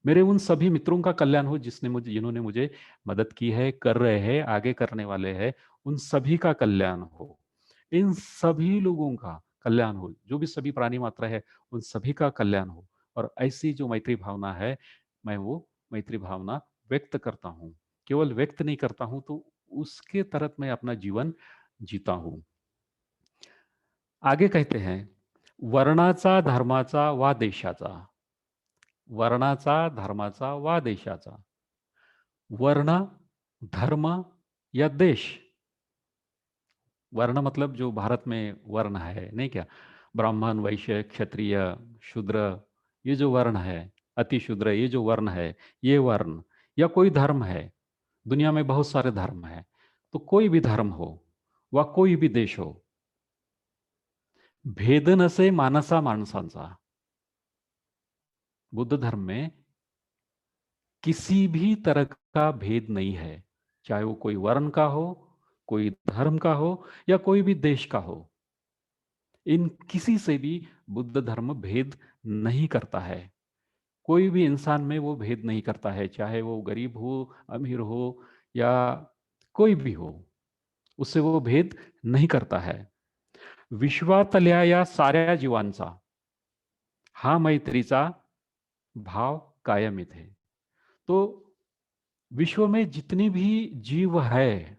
मेरे उन सभी मित्रों का कल्याण हो जिन्होंने मुझे मदद की है, कर रहे हैं, आगे करने वाले हैं. उन सभी का कल्याण हो. इन सभी लोगों का कल्याण हो, जो भी सभी प्राणी मात्रा है उन सभी का कल्याण हो. और ऐसी जो मैत्री भावना है, मैं वो मैत्री भावना व्यक्त करता हूँ. केवल व्यक्त नहीं करता हूँ, तो उसके तहत मैं अपना जीवन जीता हूँ. आगे कहते हैं, वर्णाचा धर्माचा वा देशाचा. वर्णाचा धर्माचा वा देशाचा. वर्ण, धर्म या देश. वर्ण मतलब जो भारत में वर्ण है, नहीं क्या, ब्राह्मण, वैश्य, क्षत्रिय, शूद्र, ये जो वर्ण है, अति शूद्र, ये जो वर्ण है, ये वर्ण या कोई धर्म है. दुनिया में बहुत सारे धर्म है. तो कोई भी धर्म हो व कोई भी देश हो, भेद नसे मानसा माणसांचा. बुद्ध धर्म में किसी भी तरह का भेद नहीं है, चाहे वो कोई वर्ण का हो, कोई धर्म का हो या कोई भी देश का हो. इन किसी से भी बुद्ध धर्म भेद नहीं करता है. कोई भी इंसान में वो भेद नहीं करता है, चाहे वो गरीब हो, अमीर हो या कोई भी हो, उससे वो भेद नहीं करता है. विश्वातल्या या साऱ्या जीवांचा हा मैत्रीचा भाव कायम इथे. तो विश्व में जितनी भी जीव है,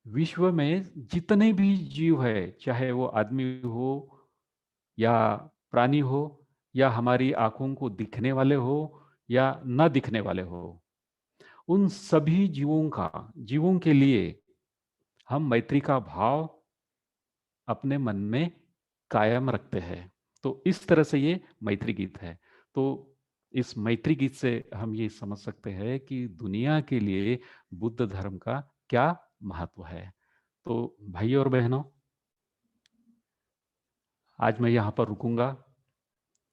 विश्व में जितने भी जीव है, चाहे वो आदमी हो या प्राणी हो या हमारी आंखों को दिखने वाले हो या न दिखने वाले हो, उन सभी जीवों के लिए हम मैत्री का भाव अपने मन में कायम रखते हैं. तो इस तरह से ये मैत्री गीत है. तो इस मैत्री गीत से हम ये समझ सकते हैं कि दुनिया के लिए बुद्ध धर्म का क्या महत्व है. तो भाई और बहनों, आज मैं यहाँ पर रुकूंगा.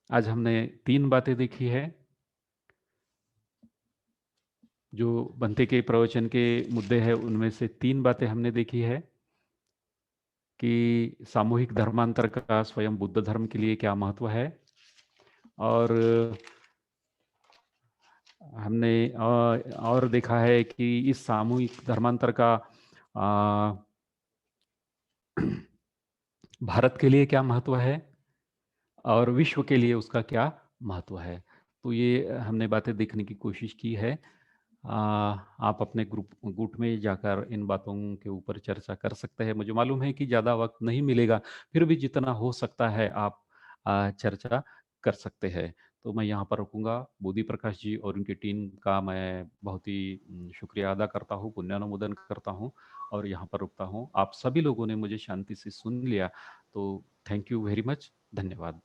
आज हमने 3 बातें देखी है. जो बनते के प्रवचन के मुद्दे हैं उनमें से 3 बातें हमने देखी है कि सामूहिक धर्मांतर का स्वयं बुद्ध धर्म के लिए क्या महत्व है. और हमने और देखा है कि इस सामूहिक धर्मांतर का भारत के लिए क्या महत्व है और विश्व के लिए उसका क्या महत्व है. तो ये हमने बातें देखने की कोशिश की है. आप अपने गुट में जाकर इन बातों के ऊपर चर्चा कर सकते हैं. मुझे मालूम है कि ज़्यादा वक्त नहीं मिलेगा, फिर भी जितना हो सकता है आप चर्चा कर सकते हैं. तो मैं यहाँ पर रुकूंगा. बोधि प्रकाश जी और उनकी टीम का मैं बहुत ही शुक्रिया अदा करता हूँ, पुण्यानुमोदन करता हूँ और यहाँ पर रुकता हूँ. आप सभी लोगों ने मुझे शांति से सुन लिया, तो थैंक यू वेरी मच. धन्यवाद.